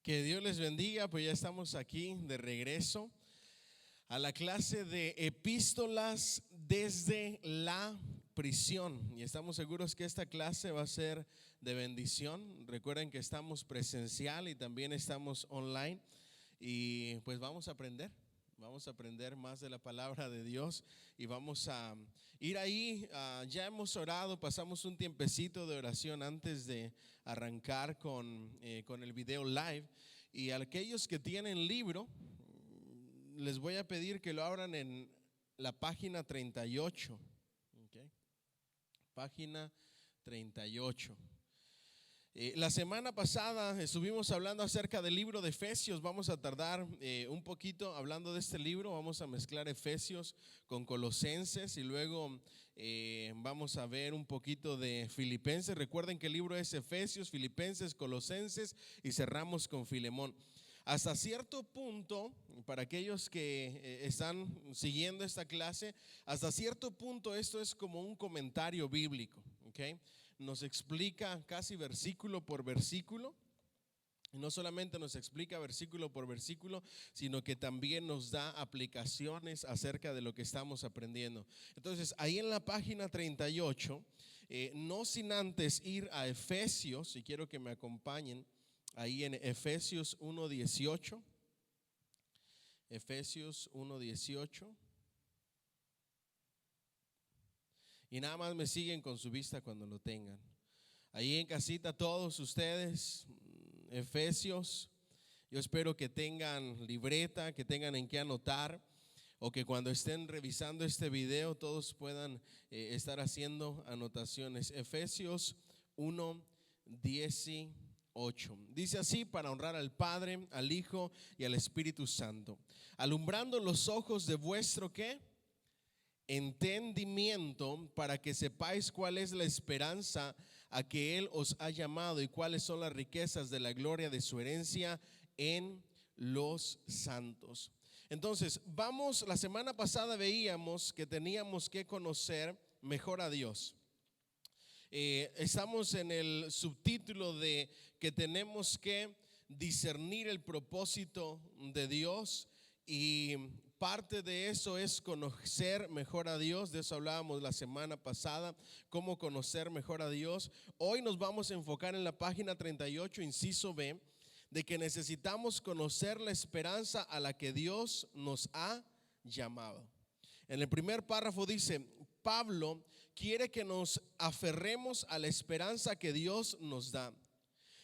Que Dios les bendiga, pues ya estamos aquí de regreso a la clase de epístolas desde la prisión y estamos seguros que esta clase va a ser de bendición. Recuerden que estamos presencial y también estamos online y pues vamos a aprender. Vamos a aprender más de la palabra de Dios y vamos a ir ahí. Ya hemos orado, pasamos un tiempecito de oración antes de arrancar con el video live. Y a aquellos que tienen libro, les voy a pedir que lo abran en la página 38. ¿Okay? Página 38. La semana pasada estuvimos hablando acerca del libro de Efesios. Vamos a tardar un poquito hablando de este libro. Vamos a mezclar Efesios con Colosenses y luego vamos a ver un poquito de Filipenses. Recuerden que el libro es Efesios, Filipenses, Colosenses y cerramos con Filemón. Hasta cierto punto, para aquellos que están siguiendo esta clase, hasta cierto punto esto es como un comentario bíblico, ¿ok? Nos explica casi versículo por versículo. Y no solamente nos explica versículo por versículo, sino que también nos da aplicaciones acerca de lo que estamos aprendiendo. Entonces, ahí en la página 38, no sin antes ir a Efesios, y quiero que me acompañen, ahí en Efesios 1:18. Efesios 1:18. Y nada más me siguen con su vista cuando lo tengan. Ahí en casita todos ustedes, Efesios, yo espero que tengan libreta, que tengan en qué anotar, o que cuando estén revisando este video todos puedan estar haciendo anotaciones. Efesios 1:18. Dice así: para honrar al Padre, al Hijo y al Espíritu Santo, alumbrando los ojos de vuestro ¿qué? Entendimiento, para que sepáis cuál es la esperanza a que Él os ha llamado y cuáles son las riquezas de la gloria de su herencia en los santos. Entonces, la semana pasada veíamos que teníamos que conocer mejor a Dios. Estamos en el subtítulo de que tenemos que discernir el propósito de Dios, y parte de eso es conocer mejor a Dios. De eso hablábamos la semana pasada, cómo conocer mejor a Dios. Hoy nos vamos a enfocar en la página 38, inciso B, de que necesitamos conocer la esperanza a la que Dios nos ha llamado. En el primer párrafo dice: Pablo quiere que nos aferremos a la esperanza que Dios nos da.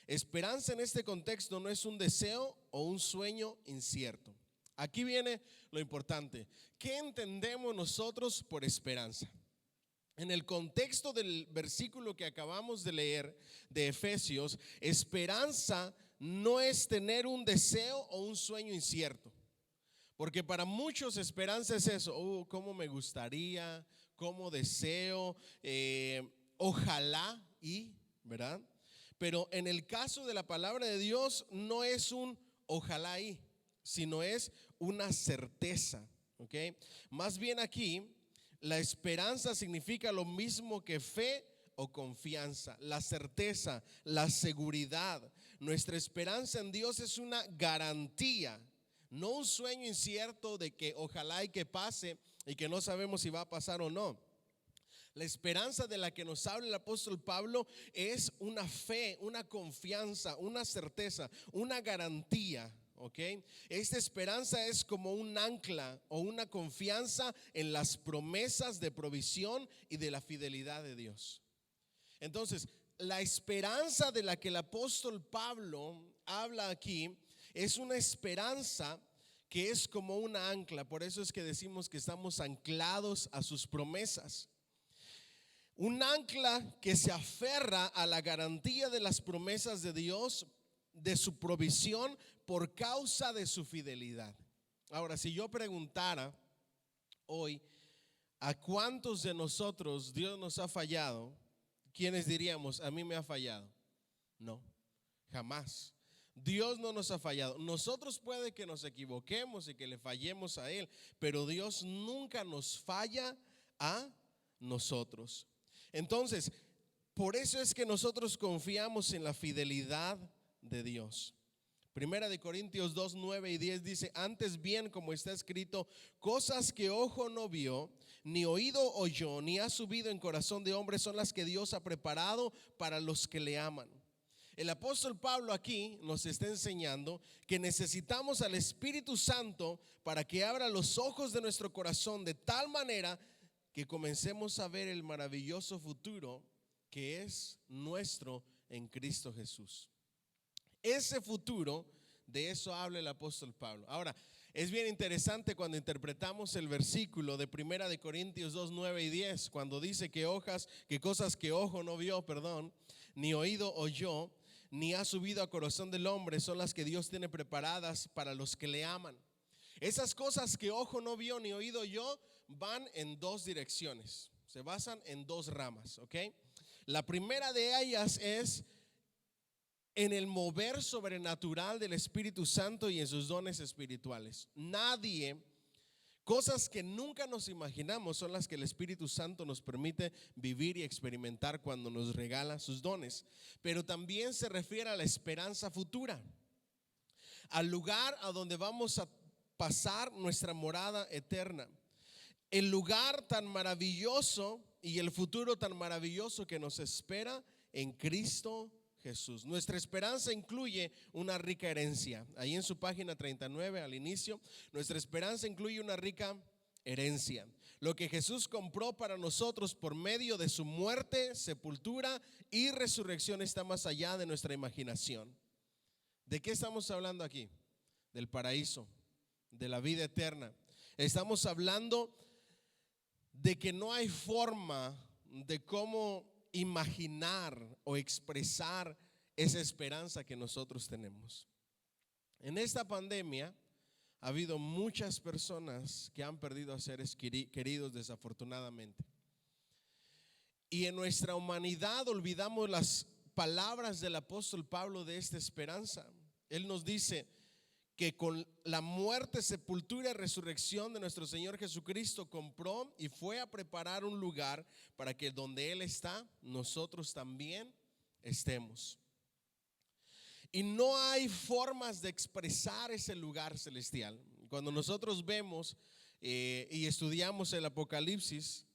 Esperanza en este contexto no es un deseo o un sueño incierto. Aquí viene lo importante. ¿Qué entendemos nosotros por esperanza? En el contexto del versículo que acabamos de leer de Efesios, esperanza no es tener un deseo o un sueño incierto. Porque para muchos esperanza es eso: cómo me gustaría, cómo deseo, ojalá y, ¿verdad? Pero en el caso de la palabra de Dios no es un ojalá y, sino es una certeza, ¿ok? Más bien aquí la esperanza significa lo mismo que fe o confianza, la certeza, la seguridad. Nuestra esperanza en Dios es una garantía, no un sueño incierto de que ojalá y que pase y que no sabemos si va a pasar o no. La esperanza de la que nos habla el apóstol Pablo es una fe, una confianza, una certeza, una garantía. Okay. Esta esperanza es como un ancla o una confianza en las promesas de provisión y de la fidelidad de Dios. Entonces, la esperanza de la que el apóstol Pablo habla aquí es una esperanza que es como una ancla. Por eso es que decimos que estamos anclados a sus promesas. Un ancla que se aferra a la garantía de las promesas de Dios, de su provisión por causa de su fidelidad. Ahora, si yo preguntara hoy a cuántos de nosotros Dios nos ha fallado, ¿quiénes diríamos? A mí me ha fallado. No, jamás. Dios no nos ha fallado. Nosotros puede que nos equivoquemos y que le fallemos a Él, pero Dios nunca nos falla a nosotros. Entonces, por eso es que nosotros confiamos en la fidelidad de Dios. Primera de Corintios 2, 9 y 10 dice: antes bien, como está escrito, cosas que ojo no vio, ni oído oyó, ni ha subido en corazón de hombre, son las que Dios ha preparado para los que le aman. El apóstol Pablo aquí nos está enseñando que necesitamos al Espíritu Santo para que abra los ojos de nuestro corazón de tal manera que comencemos a ver el maravilloso futuro que es nuestro en Cristo Jesús. Ese futuro, de eso habla el apóstol Pablo. Ahora, es bien interesante cuando interpretamos el versículo de Primera de Corintios 2, 9 y 10, cuando dice que cosas que ojo no vio, ni oído oyó, ni ha subido a corazón del hombre, son las que Dios tiene preparadas para los que le aman. Esas cosas que ojo no vio ni oído oyó van en dos direcciones, se basan en dos ramas, ¿ok? La primera de ellas es en el mover sobrenatural del Espíritu Santo y en sus dones espirituales. Cosas que nunca nos imaginamos son las que el Espíritu Santo nos permite vivir y experimentar cuando nos regala sus dones. Pero también se refiere a la esperanza futura, al lugar a donde vamos a pasar nuestra morada eterna. El lugar tan maravilloso y el futuro tan maravilloso que nos espera en Cristo Jesús. Nuestra esperanza incluye una rica herencia. Ahí en su página 39 al inicio, nuestra esperanza incluye una rica herencia. Lo que Jesús compró para nosotros por medio de su muerte, sepultura y resurrección está más allá de nuestra imaginación. ¿De qué estamos hablando aquí? Del paraíso, de la vida eterna. Estamos hablando de que no hay forma de cómo imaginar o expresar esa esperanza que nosotros tenemos. En esta pandemia ha habido muchas personas que han perdido a seres queridos desafortunadamente. Y en nuestra humanidad olvidamos las palabras del apóstol Pablo de esta esperanza. Él nos dice que con la muerte, sepultura y resurrección de nuestro Señor Jesucristo compró y fue a preparar un lugar para que donde Él está, nosotros también estemos. Y no hay formas de expresar ese lugar celestial. Cuando nosotros vemos y estudiamos el Apocalipsis,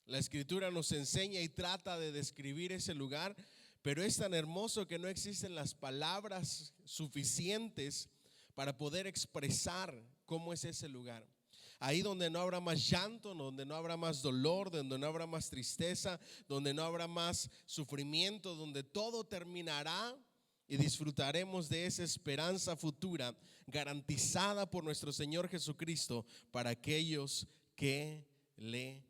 la Escritura nos enseña y trata de describir ese lugar, pero es tan hermoso que no existen las palabras suficientes para poder expresar cómo es ese lugar. Ahí donde no habrá más llanto, donde no habrá más dolor, donde no habrá más tristeza, donde no habrá más sufrimiento, donde todo terminará y disfrutaremos de esa esperanza futura garantizada por nuestro Señor Jesucristo para aquellos que le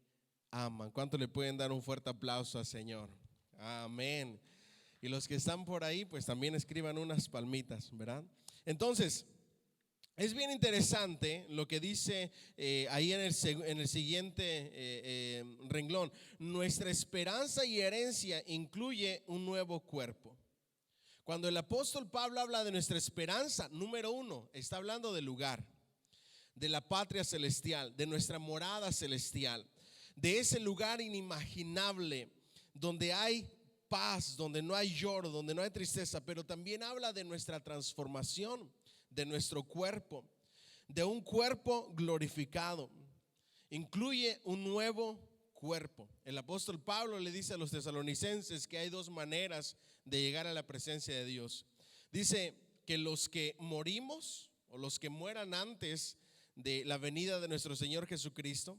aman. ¿Cuánto le pueden dar un fuerte aplauso al Señor? Amén. Y los que están por ahí, pues también escriban unas palmitas, ¿verdad? Entonces, es bien interesante lo que dice ahí en el siguiente renglón. Nuestra esperanza y herencia incluye un nuevo cuerpo. Cuando el apóstol Pablo habla de nuestra esperanza, número uno, está hablando del lugar, de la patria celestial, de nuestra morada celestial, de ese lugar inimaginable donde hay paz, donde no hay lloro, donde no hay tristeza, pero también habla de nuestra transformación, de nuestro cuerpo, de un cuerpo glorificado. Incluye un nuevo cuerpo. El apóstol Pablo le dice a los tesalonicenses que hay dos maneras de llegar a la presencia de Dios. Dice que los que morimos o los que mueran antes de la venida de nuestro Señor Jesucristo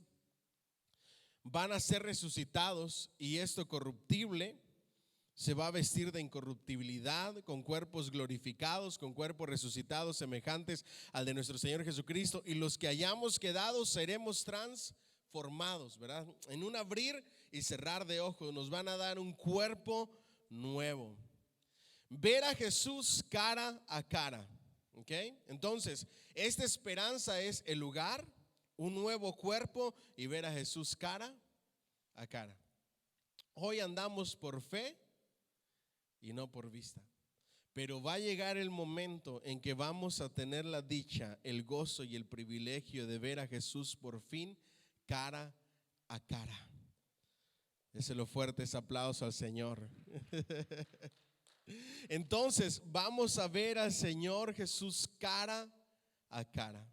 van a ser resucitados, y esto corruptible se va a vestir de incorruptibilidad, con cuerpos glorificados, con cuerpos resucitados semejantes al de nuestro Señor Jesucristo. Y los que hayamos quedado seremos transformados, ¿verdad? En un abrir y cerrar de ojos nos van a dar un cuerpo nuevo. Ver a Jesús cara a cara, ¿ok? Entonces, esta esperanza es el lugar, un nuevo cuerpo y ver a Jesús cara a cara. Hoy andamos por fe y no por vista, pero va a llegar el momento en que vamos a tener la dicha, el gozo y el privilegio de ver a Jesús por fin cara a cara. Déselo fuerte ese aplauso al Señor. Entonces vamos a ver al Señor Jesús cara a cara.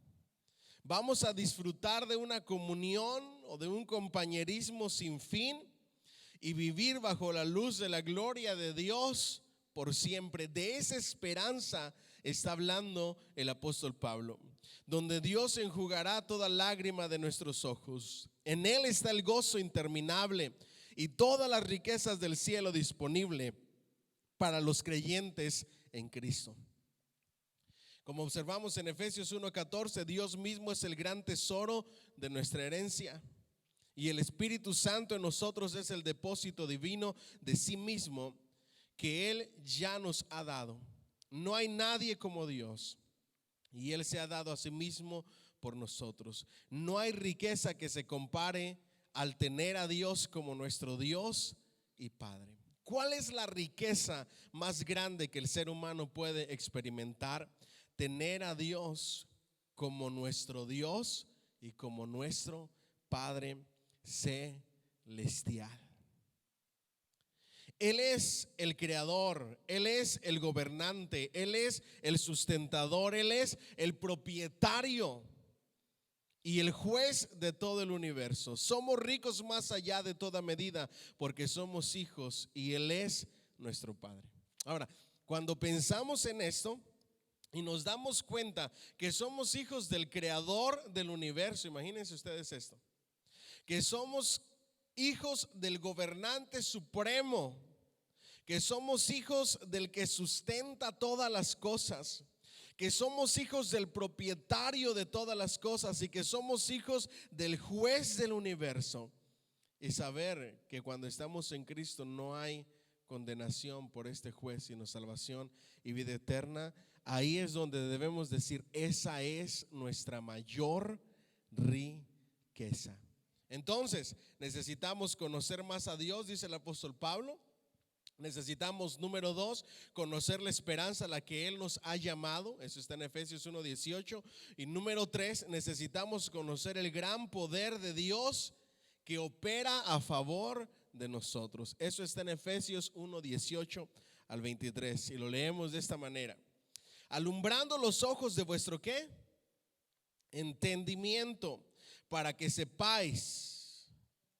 Vamos a disfrutar de una comunión o de un compañerismo sin fin y vivir bajo la luz de la gloria de Dios por siempre. De esa esperanza está hablando el apóstol Pablo, donde Dios enjugará toda lágrima de nuestros ojos. En Él está el gozo interminable y todas las riquezas del cielo disponible para los creyentes en Cristo. Como observamos en Efesios 1:14, Dios mismo es el gran tesoro de nuestra herencia y el Espíritu Santo en nosotros es el depósito divino de sí mismo que Él ya nos ha dado. No hay nadie como Dios y Él se ha dado a sí mismo por nosotros. No hay riqueza que se compare al tener a Dios como nuestro Dios y Padre. ¿Cuál es la riqueza más grande que el ser humano puede experimentar? Tener a Dios como nuestro Dios y como nuestro Padre celestial. Él es el creador, Él es el gobernante, Él es el sustentador, Él es el propietario y el juez de todo el universo. Somos ricos más allá de toda medida porque somos hijos y Él es nuestro Padre. Ahora, cuando pensamos en esto y nos damos cuenta que somos hijos del creador del universo, imagínense ustedes esto, que somos hijos del gobernante supremo, que somos hijos del que sustenta todas las cosas, que somos hijos del propietario de todas las cosas y que somos hijos del juez del universo. Y saber que cuando estamos en Cristo no hay condenación por este juez, sino salvación y vida eterna. Ahí es donde debemos decir, esa es nuestra mayor riqueza. Entonces, necesitamos conocer más a Dios, dice el apóstol Pablo. Necesitamos, número 2, conocer la esperanza a la que Él nos ha llamado. Eso está en Efesios 1:18. Y número 3, necesitamos conocer el gran poder de Dios que opera a favor de nosotros. Eso está en Efesios 1:18 al 23. Y lo leemos de esta manera: alumbrando los ojos de vuestro ¿qué? Entendimiento, para que sepáis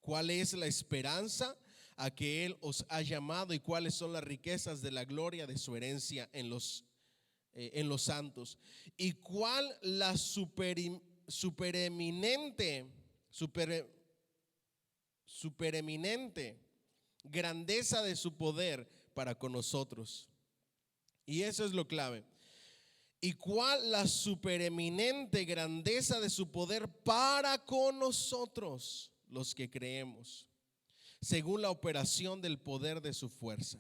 cuál es la esperanza a que Él os ha llamado y cuáles son las riquezas de la gloria de su herencia en los santos, y cuál la supereminente grandeza de su poder para con nosotros. Y eso es lo clave. Y cuál la supereminente grandeza de su poder para con nosotros, los que creemos, según la operación del poder de su fuerza,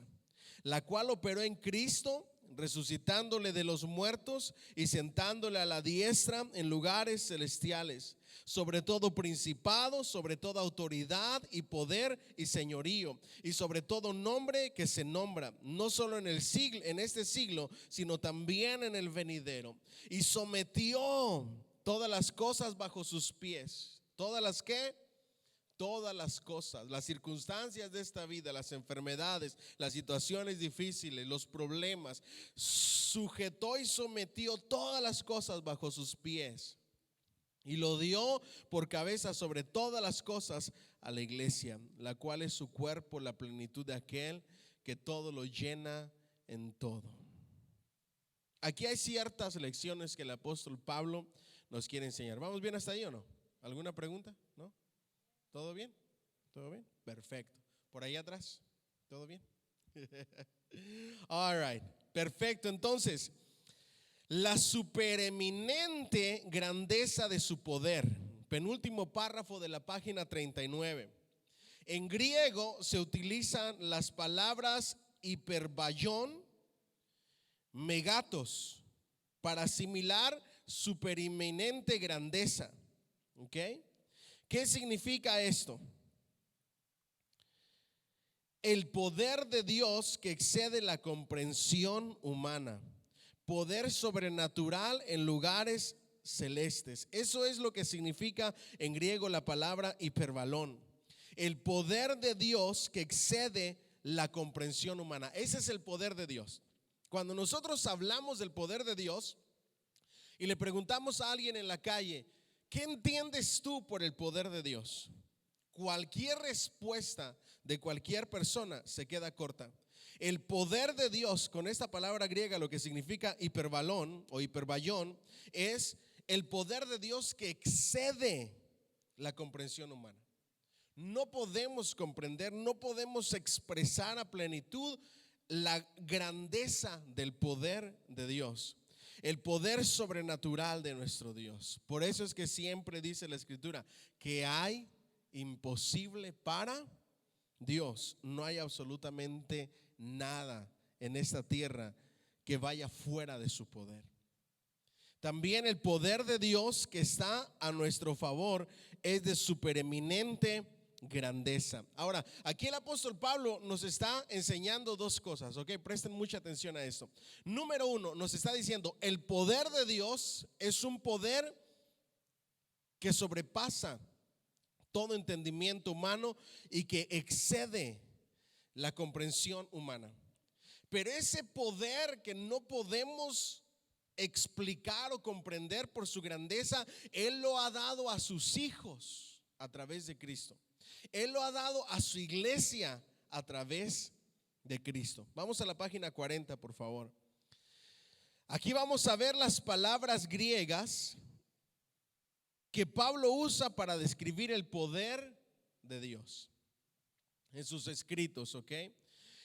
la cual operó en Cristo, resucitándole de los muertos y sentándole a la diestra en lugares celestiales, sobre todo principado, sobre toda autoridad y poder y señorío, y sobre todo nombre que se nombra, no solo en este siglo, sino también en el venidero. Y sometió todas las cosas bajo sus pies. ¿Todas las qué? Todas las cosas, las circunstancias de esta vida, las enfermedades, las situaciones difíciles, los problemas, sujetó y sometió todas las cosas bajo sus pies y lo dio por cabeza sobre todas las cosas a la iglesia, la cual es su cuerpo, la plenitud de aquel que todo lo llena en todo. Aquí hay ciertas lecciones que el apóstol Pablo nos quiere enseñar. ¿Vamos bien hasta ahí o no? ¿Alguna pregunta? ¿No? ¿Todo bien? ¿Todo bien? Perfecto. ¿Por ahí atrás? ¿Todo bien? All right. Perfecto. Entonces, la supereminente grandeza de su poder. Penúltimo párrafo de la página 39. En griego se utilizan las palabras hiperballón, megatos, para asimilar supereminente grandeza. ¿Ok? ¿Qué significa esto? El poder de Dios que excede la comprensión humana, poder sobrenatural en lugares celestes. Eso es lo que significa en griego la palabra hiperbalón. El poder de Dios que excede la comprensión humana. Ese es el poder de Dios. Cuando nosotros hablamos del poder de Dios y le preguntamos a alguien en la calle, ¿qué entiendes tú por el poder de Dios? Cualquier respuesta de cualquier persona se queda corta. El poder de Dios, con esta palabra griega, lo que significa hiperbalón o hiperballón, es el poder de Dios que excede la comprensión humana. No podemos comprender, no podemos expresar a plenitud la grandeza del poder de Dios, el poder sobrenatural de nuestro Dios. Por eso es que siempre dice la Escritura que hay imposible para Dios. No hay absolutamente nada en esta tierra que vaya fuera de su poder. También el poder de Dios que está a nuestro favor es de supereminente grandeza. Ahora, aquí el apóstol Pablo nos está enseñando dos cosas, ¿ok? Presten mucha atención a esto. Número uno, nos está diciendo, el poder de Dios es un poder que sobrepasa todo entendimiento humano y que excede la comprensión humana. Pero ese poder que no podemos explicar o comprender por su grandeza, Él lo ha dado a sus hijos a través de Cristo. Él lo ha dado a su iglesia a través de Cristo. Vamos a la página 40, por favor. Aquí vamos a ver las palabras griegas que Pablo usa para describir el poder de Dios en sus escritos, ¿ok?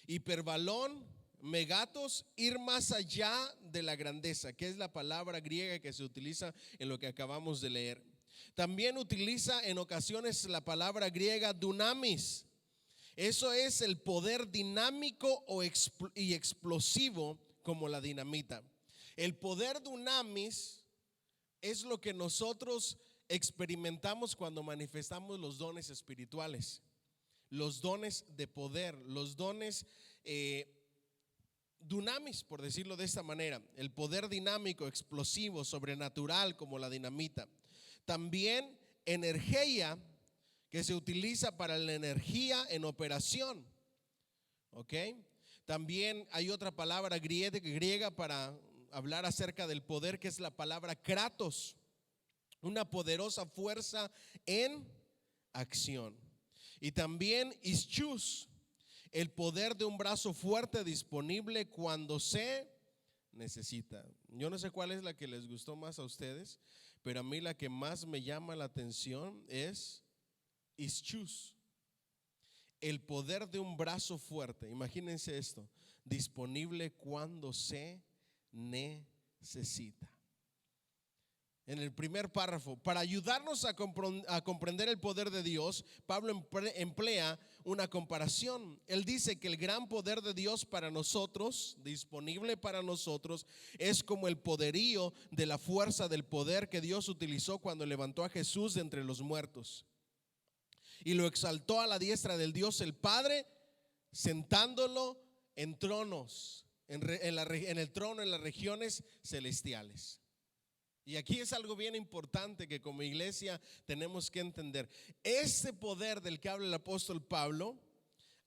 Hiperbalón, megatos, ir más allá de la grandeza, que es la palabra griega que se utiliza en lo que acabamos de leer. También utiliza en ocasiones la palabra griega dunamis. Eso es el poder dinámico y explosivo como la dinamita. El poder dunamis es lo que nosotros experimentamos cuando manifestamos los dones espirituales, los dones de poder, los dones dunamis, por decirlo de esta manera, el poder dinámico, explosivo, sobrenatural como la dinamita. También energía, que se utiliza para la energía en operación, ¿ok? También hay otra palabra griega para hablar acerca del poder, que es la palabra kratos, una poderosa fuerza en acción. Y también ischus, el poder de un brazo fuerte disponible cuando se necesita. Yo no sé cuál es la que les gustó más a ustedes, pero a mí la que más me llama la atención es ischus, el poder de un brazo fuerte. Imagínense esto, disponible cuando se necesita. En el primer párrafo, para ayudarnos a comprender el poder de Dios, Pablo emplea una comparación. Él dice que el gran poder de Dios para nosotros, disponible para nosotros, es como el poderío de la fuerza del poder que Dios utilizó cuando levantó a Jesús de entre los muertos y lo exaltó a la diestra del Dios el Padre, sentándolo en tronos, en el trono en las regiones celestiales. Y aquí es algo bien importante que como iglesia tenemos que entender. Este poder del que habla el apóstol Pablo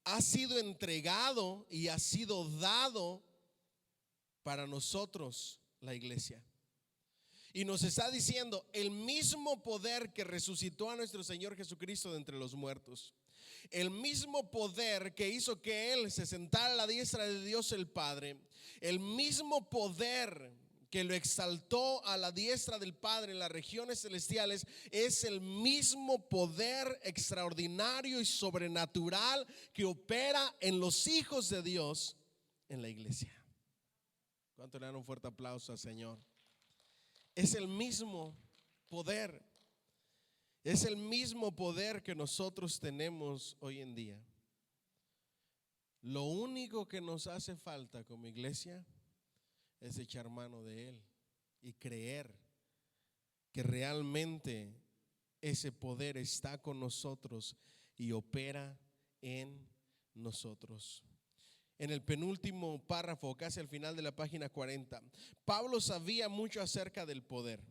ha sido entregado y ha sido dado para nosotros, la iglesia. Y nos está diciendo el mismo poder que resucitó a nuestro Señor Jesucristo de entre los muertos, el mismo poder que hizo que Él se sentara a la diestra de Dios el Padre, el mismo poder que lo exaltó a la diestra del Padre en las regiones celestiales, es el mismo poder extraordinario y sobrenatural que opera en los hijos de Dios en la iglesia. ¿Cuánto le dan un fuerte aplauso al Señor? Es el mismo poder. Es el mismo poder que nosotros tenemos hoy en día. Lo único que nos hace falta como iglesia es echar mano de Él y creer que realmente ese poder está con nosotros y opera en nosotros. En el penúltimo párrafo, casi al final de la página 40, Pablo sabía mucho acerca del poder.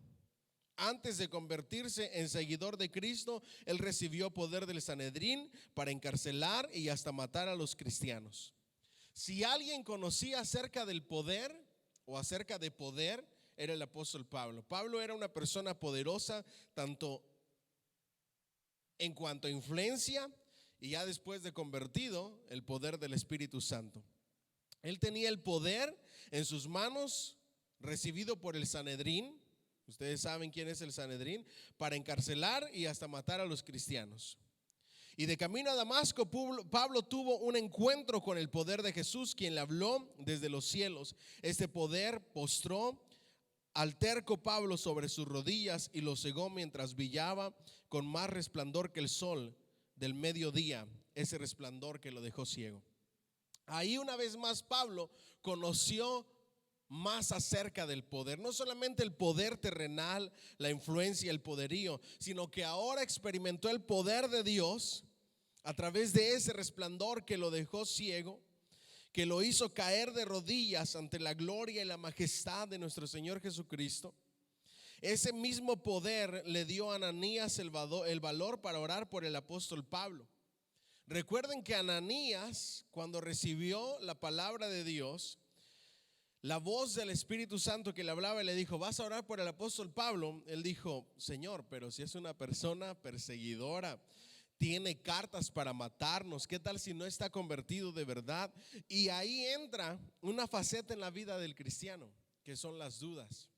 Antes de convertirse en seguidor de Cristo, él recibió poder del Sanedrín para encarcelar y hasta matar a los cristianos. Si alguien conocía acerca del poder o acerca de poder, era el apóstol Pablo. Pablo era una persona poderosa tanto en cuanto a influencia y ya después de convertido, el poder del Espíritu Santo. Él tenía el poder en sus manos, recibido por el Sanedrín. Ustedes saben quién es el Sanedrín, para encarcelar y hasta matar a los cristianos. Y de camino a Damasco, Pablo tuvo un encuentro con el poder de Jesús, quien le habló desde los cielos. Este poder postró al terco Pablo sobre sus rodillas y lo cegó mientras brillaba con más resplandor que el sol del mediodía, ese resplandor que lo dejó ciego. Ahí una vez más Pablo conoció más acerca del poder, no solamente el poder terrenal, la influencia, el poderío, sino que ahora experimentó el poder de Dios a través de ese resplandor que lo dejó ciego, que lo hizo caer de rodillas ante la gloria y la majestad de nuestro Señor Jesucristo. Ese mismo poder le dio a Ananías el valor para orar por el apóstol Pablo. Recuerden que Ananías, cuando recibió la palabra de Dios, la voz del Espíritu Santo que le hablaba y le dijo: vas a orar por el apóstol Pablo. Él dijo: Señor, pero si es una persona perseguidora, tiene cartas para matarnos, ¿qué tal si no está convertido de verdad? Y ahí entra una faceta en la vida del cristiano, que son las dudas,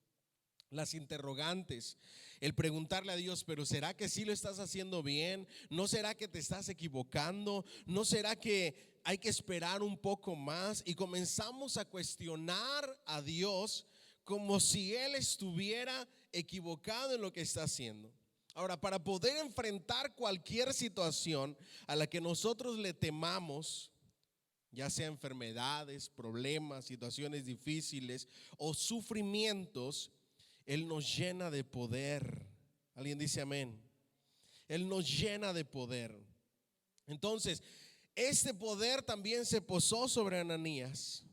las interrogantes, el preguntarle a Dios: pero ¿será que sí lo estás haciendo bien? ¿No será que te estás equivocando? ¿No será que hay que esperar un poco más? Y comenzamos a cuestionar a Dios como si Él estuviera equivocado en lo que está haciendo. Ahora, para poder enfrentar cualquier situación a la que nosotros le temamos, ya sea enfermedades, problemas, situaciones difíciles o sufrimientos, Él nos llena de poder. ¿Alguien dice amén? Él nos llena de poder. Entonces, este poder también se posó sobre Ananías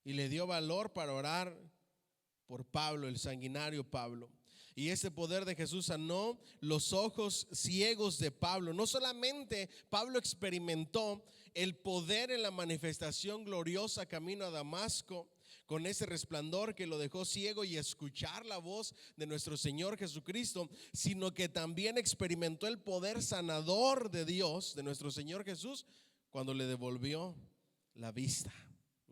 y le dio valor para orar por Pablo, el sanguinario Pablo. Y ese poder de Jesús sanó los ojos ciegos de Pablo. No solamente Pablo experimentó el poder en la manifestación gloriosa camino a Damasco, con ese resplandor que lo dejó ciego y escuchar la voz de nuestro Señor Jesucristo, sino que también experimentó el poder sanador de Dios, de nuestro Señor Jesús, cuando le devolvió la vista.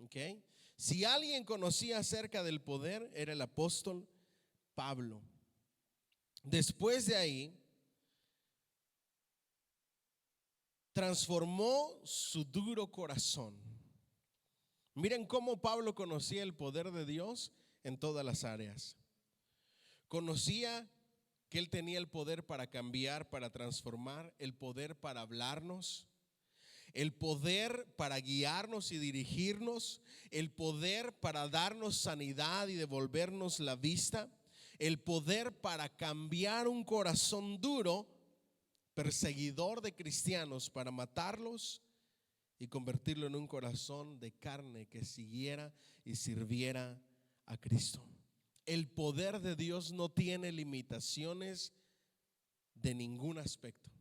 ¿Okay? Si alguien conocía acerca del poder, era el apóstol Pablo. Después de ahí, transformó su duro corazón. Miren cómo Pablo conocía el poder de Dios en todas las áreas. Conocía que Él tenía el poder para cambiar, para transformar, el poder para hablarnos, el poder para guiarnos y dirigirnos, el poder para darnos sanidad y devolvernos la vista, el poder para cambiar un corazón duro, perseguidor de cristianos, para matarlos y convertirlo en un corazón de carne que siguiera y sirviera a Cristo. El poder de Dios no tiene limitaciones de ningún aspecto.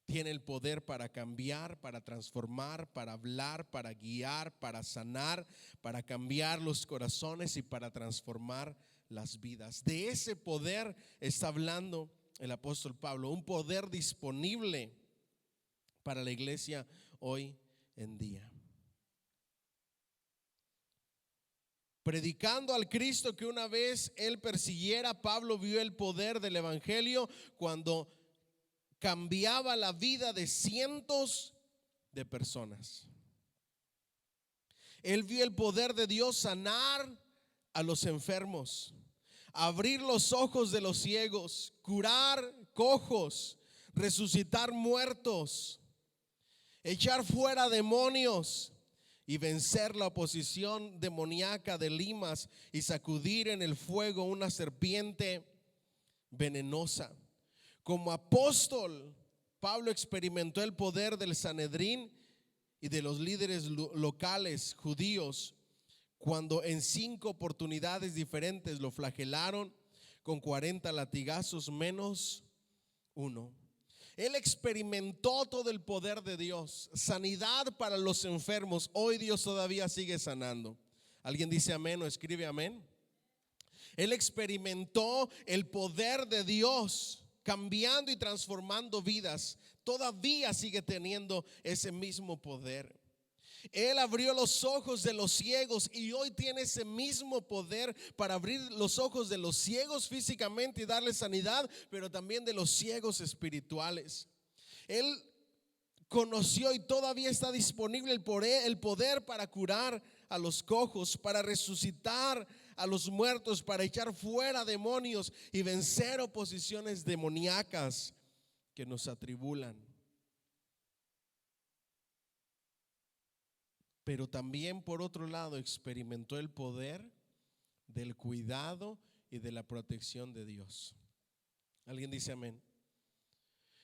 Tiene el poder para cambiar, para transformar, para hablar, para guiar, para sanar, para cambiar los corazones y para transformar las vidas. De ese poder está hablando el apóstol Pablo, un poder disponible para la iglesia hoy en día. Predicando al Cristo que una vez él persiguiera, Pablo vio el poder del evangelio cuando cambiaba la vida de cientos de personas. Él vio el poder de Dios sanar a los enfermos, abrir los ojos de los ciegos, curar cojos, resucitar muertos, echar fuera demonios y vencer la oposición demoníaca de Elimas y sacudir en el fuego una serpiente venenosa. Como apóstol, Pablo experimentó el poder del Sanedrín y de los líderes locales judíos cuando en 5 oportunidades diferentes lo flagelaron con 40 latigazos menos uno. Él experimentó todo el poder de Dios, sanidad para los enfermos. Hoy Dios todavía sigue sanando. ¿Alguien dice amén o escribe amén? Él experimentó el poder de Dios, cambiando y transformando vidas. Todavía sigue teniendo ese mismo poder. Él abrió los ojos de los ciegos y hoy tiene ese mismo poder para abrir los ojos de los ciegos físicamente y darles sanidad, pero también de los ciegos espirituales. Él conoció y todavía está disponible el poder para curar a los cojos, para resucitar a los muertos, para echar fuera demonios y vencer oposiciones demoníacas que nos atribulan. Pero también por otro lado experimentó el poder del cuidado y de la protección de Dios. ¿Alguien dice amén?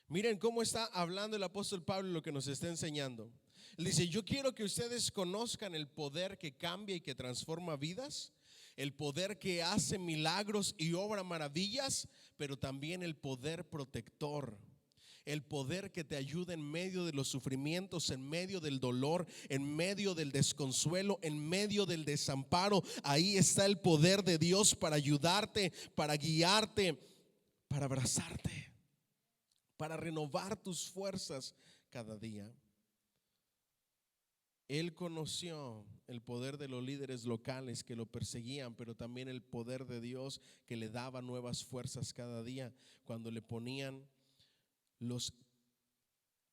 Miren cómo está hablando el apóstol Pablo y lo que nos está enseñando. Él dice: yo quiero que ustedes conozcan el poder que cambia y que transforma vidas, el poder que hace milagros y obra maravillas, pero también el poder protector. El poder que te ayuda en medio de los sufrimientos, en medio del dolor, en medio del desconsuelo, en medio del desamparo. Ahí está el poder de Dios para ayudarte, para guiarte, para abrazarte, para renovar tus fuerzas cada día. Él conoció el poder de los líderes locales que lo perseguían, pero también el poder de Dios que le daba nuevas fuerzas cada día cuando le ponían los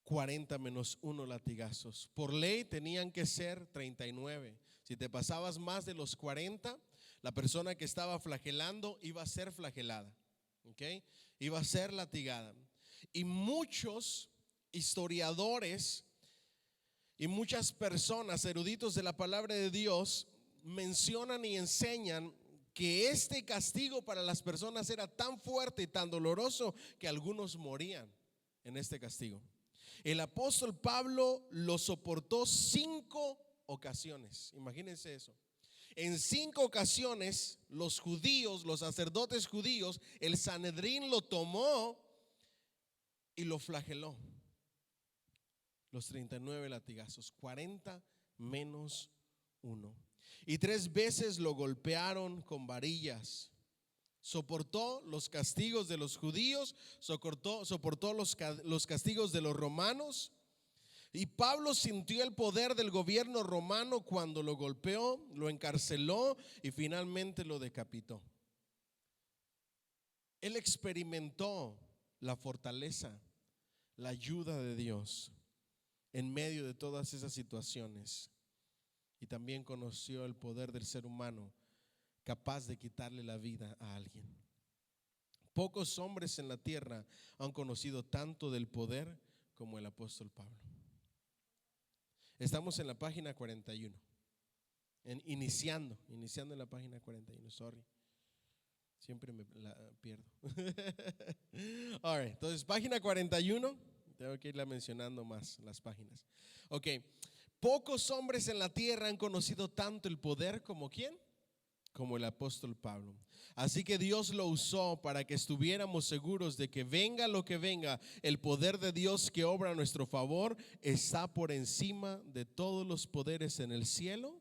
40 menos 1 latigazos. Por ley tenían que ser 39. Si te pasabas más de los 40, la persona que estaba flagelando iba a ser flagelada, ¿okay? Iba a ser latigada. Y muchos historiadores y muchas personas eruditos de la palabra de Dios mencionan y enseñan que este castigo para las personas era tan fuerte y tan doloroso que algunos morían en este castigo. El apóstol Pablo lo soportó 5 ocasiones. Imagínense eso. En 5 ocasiones los judíos, los sacerdotes judíos, el Sanedrín lo tomó y lo flageló. Los 39 latigazos, 40 menos 1. Y 3 veces lo golpearon con varillas. Soportó los castigos de los judíos, soportó los castigos de los romanos. Y Pablo sintió el poder del gobierno romano cuando lo golpeó, lo encarceló y finalmente lo decapitó. Él experimentó la fortaleza, la ayuda de Dios en medio de todas esas situaciones. Y también conoció el poder del ser humano capaz de quitarle la vida a alguien. Pocos hombres en la tierra han conocido tanto del poder como el apóstol Pablo. Estamos en la página 41, iniciando en la página 41. Sorry, siempre me la pierdo. All right, entonces página 41, tengo que irla mencionando más las páginas. Ok, pocos hombres en la tierra han conocido tanto el poder como ¿quién? Como el apóstol Pablo. Así que Dios lo usó para que estuviéramos seguros de que venga lo que venga, el poder de Dios que obra a nuestro favor está por encima de todos los poderes en el cielo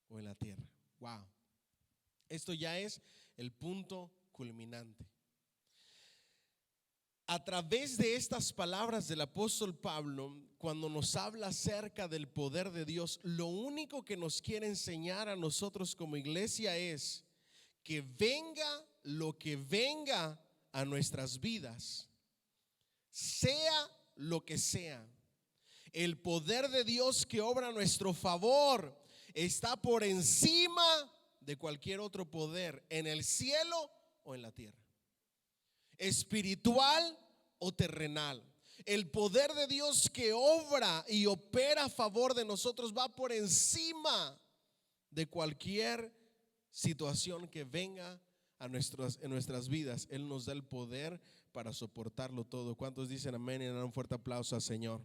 o en la tierra. Wow. Esto ya es el punto culminante. A través de estas palabras del apóstol Pablo, cuando nos habla acerca del poder de Dios, lo único que nos quiere enseñar a nosotros como iglesia es que venga lo que venga a nuestras vidas, sea lo que sea, el poder de Dios que obra a nuestro favor está por encima de cualquier otro poder en el cielo o en la tierra, espiritual o terrenal. El poder de Dios que obra y opera a favor de nosotros va por encima de cualquier situación que venga en nuestras vidas. Él nos da el poder para soportarlo todo. ¿Cuántos dicen amén? Y dan un fuerte aplauso al Señor.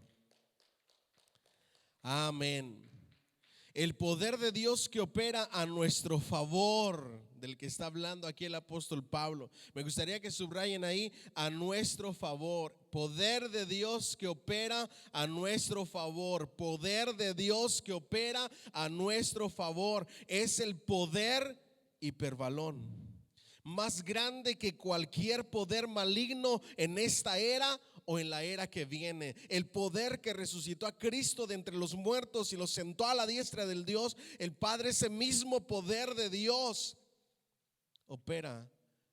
Amén. El poder de Dios que opera a nuestro favor, del que está hablando aquí el apóstol Pablo. Me gustaría que subrayen ahí, a nuestro favor. Poder de Dios que opera a nuestro favor. Poder de Dios que opera a nuestro favor. Es el poder hiperbalón, más grande que cualquier poder maligno en esta era o en la era que viene. El poder que resucitó a Cristo de entre los muertos y lo sentó a la diestra del Dios el Padre, ese mismo poder de Dios opera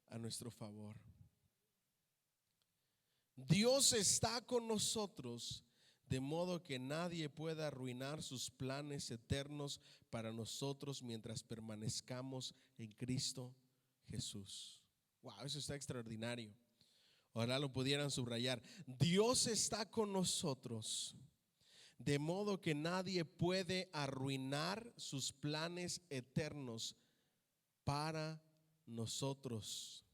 a nuestro favor. Dios está con nosotros, de modo que nadie pueda arruinar sus planes eternos para nosotros mientras permanezcamos en Cristo Jesús. Wow, eso está extraordinario. Ojalá lo pudieran subrayar. Dios está con nosotros, de modo que nadie puede arruinar sus planes eternos para nosotros.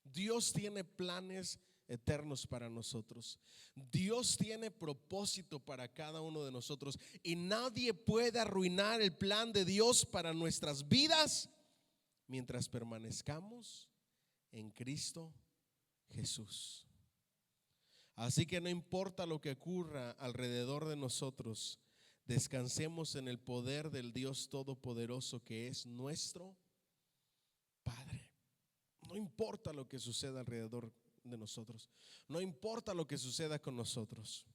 Dios tiene planes eternos para nosotros. Dios tiene propósito para cada uno de nosotros y nadie puede arruinar el plan de Dios para nuestras vidas mientras permanezcamos en Cristo Jesús. Así que no importa lo que ocurra alrededor de nosotros, descansemos en el poder del Dios Todopoderoso, que es nuestro Padre. No importa lo que suceda alrededor de nosotros, no importa lo que suceda con nosotros,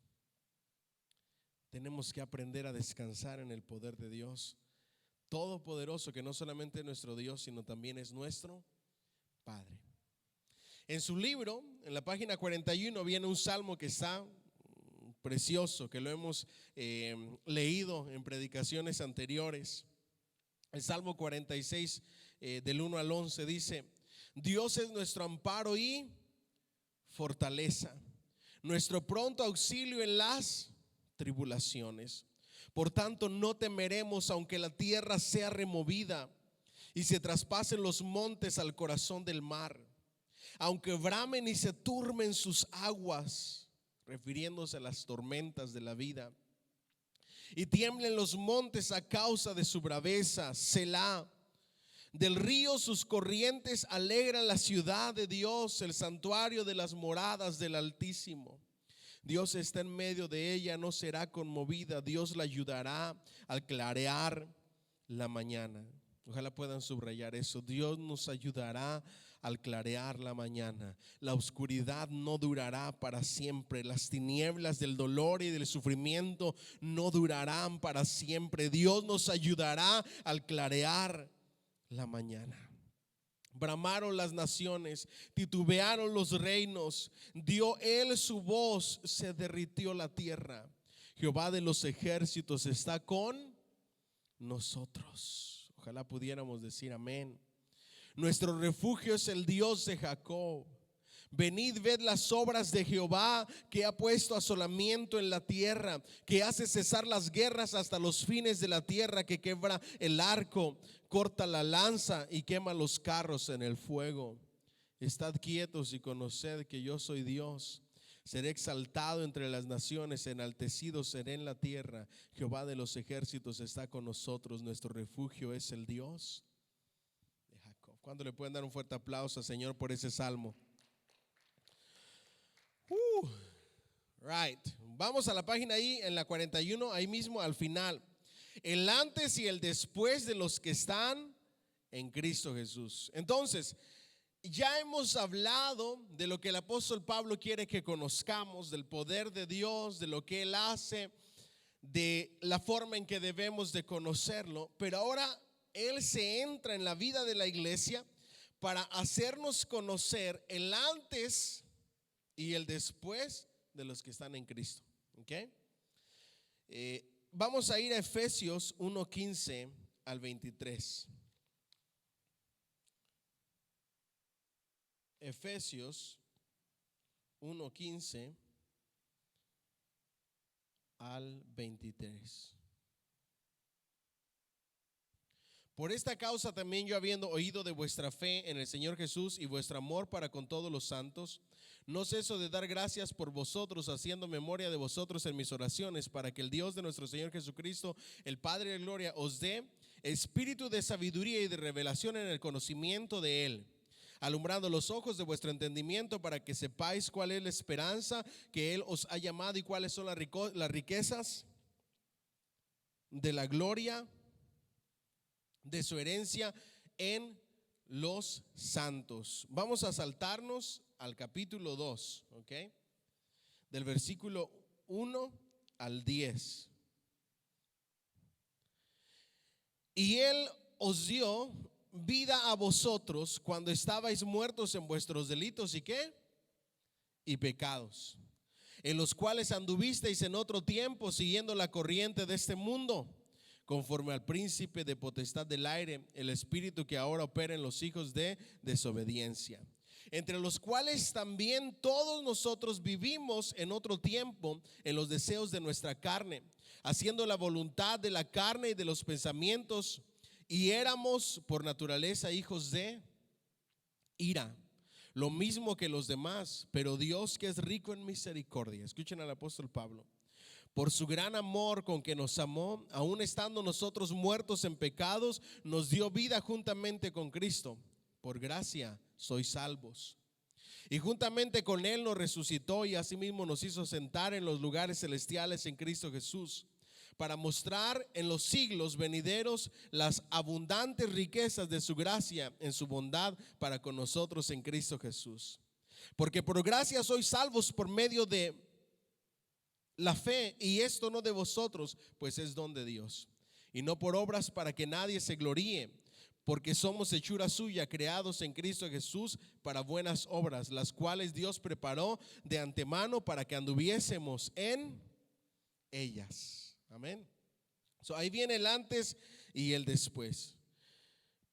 tenemos que aprender a descansar en el poder de Dios Todopoderoso, que no solamente es nuestro Dios, sino también es nuestro Padre. En su libro, en la página 41, viene un salmo que está precioso, que lo hemos leído en predicaciones anteriores. El Salmo 46, del 1 al 11, dice: Dios es nuestro amparo y fortaleza, nuestro pronto auxilio en las tribulaciones. Por tanto, no temeremos, aunque la tierra sea removida y se traspasen los montes al corazón del mar, aunque bramen y se turben sus aguas, refiriéndose a las tormentas de la vida, y tiemblen los montes a causa de su braveza. Selah. Del río sus corrientes alegran la ciudad de Dios, el santuario de las moradas del Altísimo. Dios está en medio de ella, no será conmovida. Dios la ayudará al clarear la mañana. Ojalá puedan subrayar eso. Dios nos ayudará al clarear la mañana. La oscuridad no durará para siempre. Las tinieblas del dolor y del sufrimiento no durarán para siempre. Dios nos ayudará al clarear la mañana. Bramaron las naciones, titubearon los reinos, dio él su voz, se derritió la tierra. Jehová de los ejércitos está con nosotros. Ojalá pudiéramos decir amén. Nuestro refugio es el Dios de Jacob. Venid, ved las obras de Jehová, que ha puesto asolamiento en la tierra, que hace cesar las guerras hasta los fines de la tierra, que quebra el arco, corta la lanza y quema los carros en el fuego. Estad quietos y conoced que yo soy Dios. Seré exaltado entre las naciones, enaltecido seré en la tierra. Jehová de los ejércitos está con nosotros, nuestro refugio es el Dios de Jacob. ¿Cuándo le pueden dar un fuerte aplauso al Señor por ese salmo? Right. Vamos a la página ahí en la 41, ahí mismo al final. El antes y el después de los que están en Cristo Jesús. Entonces, ya hemos hablado de lo que el apóstol Pablo quiere que conozcamos, del poder de Dios, de lo que Él hace, de la forma en que debemos de conocerlo. Pero ahora Él se entra en la vida de la iglesia para hacernos conocer el antes y el después de los que están en Cristo. ¿Okay? Vamos a ir a Efesios 1:15 al 23. Efesios 1:15 al 23. Por esta causa también yo, habiendo oído de vuestra fe en el Señor Jesús y vuestro amor para con todos los santos, No ceso de dar gracias por vosotros, haciendo memoria de vosotros en mis oraciones, para que el Dios de nuestro Señor Jesucristo, el Padre de gloria, os dé espíritu de sabiduría y de revelación en el conocimiento de Él, alumbrando los ojos de vuestro entendimiento, para que sepáis cuál es la esperanza que Él os ha llamado y cuáles son las riquezas de la gloria de su herencia en los santos. Vamos a saltarnos al capítulo 2, ¿ok? Del versículo 1 al 10. Y Él os dio vida a vosotros cuando estabais muertos en vuestros delitos y ¿qué? Y pecados, en los cuales anduvisteis en otro tiempo siguiendo la corriente de este mundo, conforme al príncipe de potestad del aire, el espíritu que ahora opera en los hijos de desobediencia, entre los cuales también todos nosotros vivimos en otro tiempo en los deseos de nuestra carne, haciendo la voluntad de la carne y de los pensamientos, y éramos por naturaleza hijos de ira, lo mismo que los demás. Pero Dios, que es rico en misericordia, escuchen al apóstol Pablo, por su gran amor con que nos amó, aun estando nosotros muertos en pecados, nos dio vida juntamente con Cristo. Por gracia sois salvos. Y juntamente con Él nos resucitó y asimismo nos hizo sentar en los lugares celestiales en Cristo Jesús, para mostrar en los siglos venideros las abundantes riquezas de su gracia en su bondad para con nosotros en Cristo Jesús. Porque por gracia sois salvos por medio de la fe, y esto no de vosotros, pues es don de Dios, y no por obras, para que nadie se gloríe, porque somos hechura suya, creados en Cristo Jesús para buenas obras, las cuales Dios preparó de antemano para que anduviésemos en ellas. Amén. Ahí viene el antes y el después.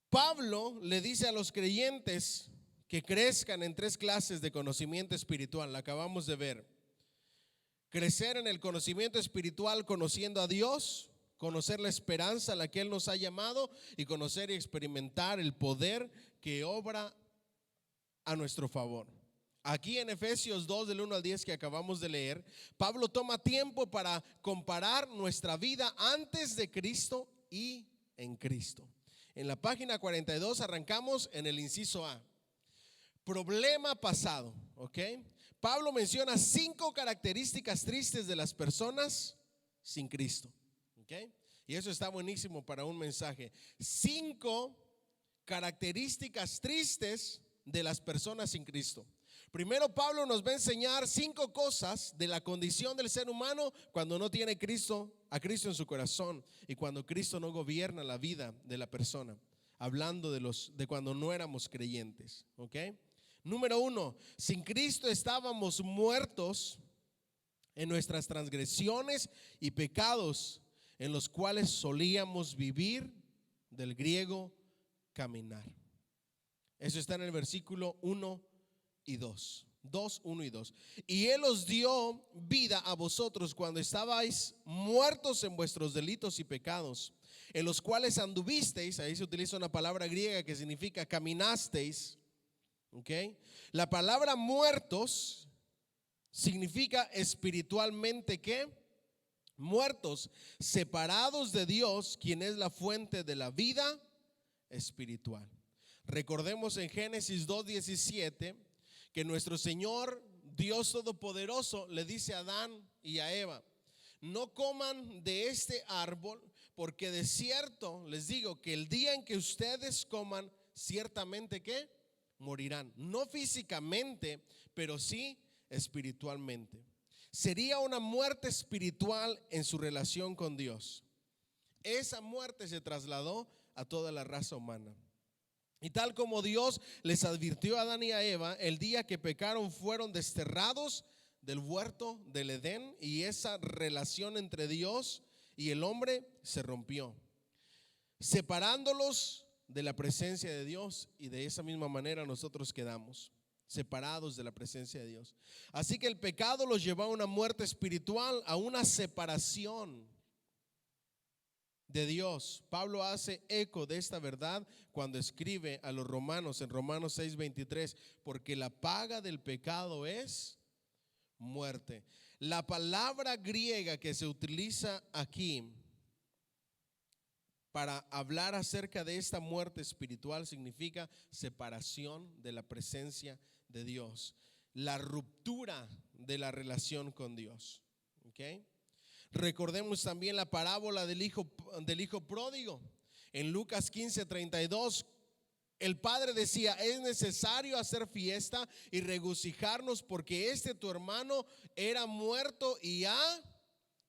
Pablo le dice a los creyentes que crezcan en 3 clases de conocimiento espiritual. La acabamos de ver. Crecer en el conocimiento espiritual, conociendo a Dios, conocer la esperanza a la que Él nos ha llamado, y conocer y experimentar el poder que obra a nuestro favor. Aquí en Efesios 2 del 1 al 10 que acabamos de leer, Pablo toma tiempo para comparar nuestra vida antes de Cristo y en Cristo. En la página 42 arrancamos en el inciso A. Problema pasado, ¿ok? Pablo menciona 5 características tristes de las personas sin Cristo, ¿ok? Y eso está buenísimo para un mensaje. 5 características tristes de las personas sin Cristo. Primero, Pablo nos va a enseñar 5 cosas de la condición del ser humano cuando no tiene a Cristo en su corazón, y cuando Cristo no gobierna la vida de la persona, hablando de cuando no éramos creyentes, ¿ok? Número 1, sin Cristo estábamos muertos en nuestras transgresiones y pecados, en los cuales solíamos vivir, del griego caminar. Eso está en el versículo 1 y 2. 2, 1 y 2. Y Él os dio vida a vosotros cuando estabais muertos en vuestros delitos y pecados, en los cuales anduvisteis. Ahí se utiliza una palabra griega que significa caminasteis. ¿Okay? La palabra muertos significa espiritualmente ¿qué? Muertos, separados de Dios, quien es la fuente de la vida espiritual. Recordemos en Génesis 2:17 que nuestro Señor Dios Todopoderoso le dice a Adán y a Eva: no coman de este árbol, porque de cierto les digo que el día en que ustedes coman, ciertamente ¿qué? Morirán. No físicamente, pero sí espiritualmente. Sería una muerte espiritual en su relación con Dios. Esa muerte se trasladó a toda la raza humana. Y tal como Dios les advirtió a Adán y a Eva, el día que pecaron fueron desterrados del huerto del Edén, y esa relación entre Dios y el hombre se rompió, separándolos de la presencia de Dios, y de esa misma manera nosotros quedamos separados de la presencia de Dios. Así que el pecado los llevó a una muerte espiritual, a una separación de Dios. Pablo hace eco de esta verdad cuando escribe a los romanos en Romanos 6:23, porque la paga del pecado es muerte. La palabra griega que se utiliza aquí para hablar acerca de esta muerte espiritual significa separación de la presencia de Dios, la ruptura de la relación con Dios. ¿Okay? Recordemos también la parábola del hijo pródigo. En Lucas 15:32, el padre decía: es necesario hacer fiesta y regocijarnos porque tu hermano era muerto y ha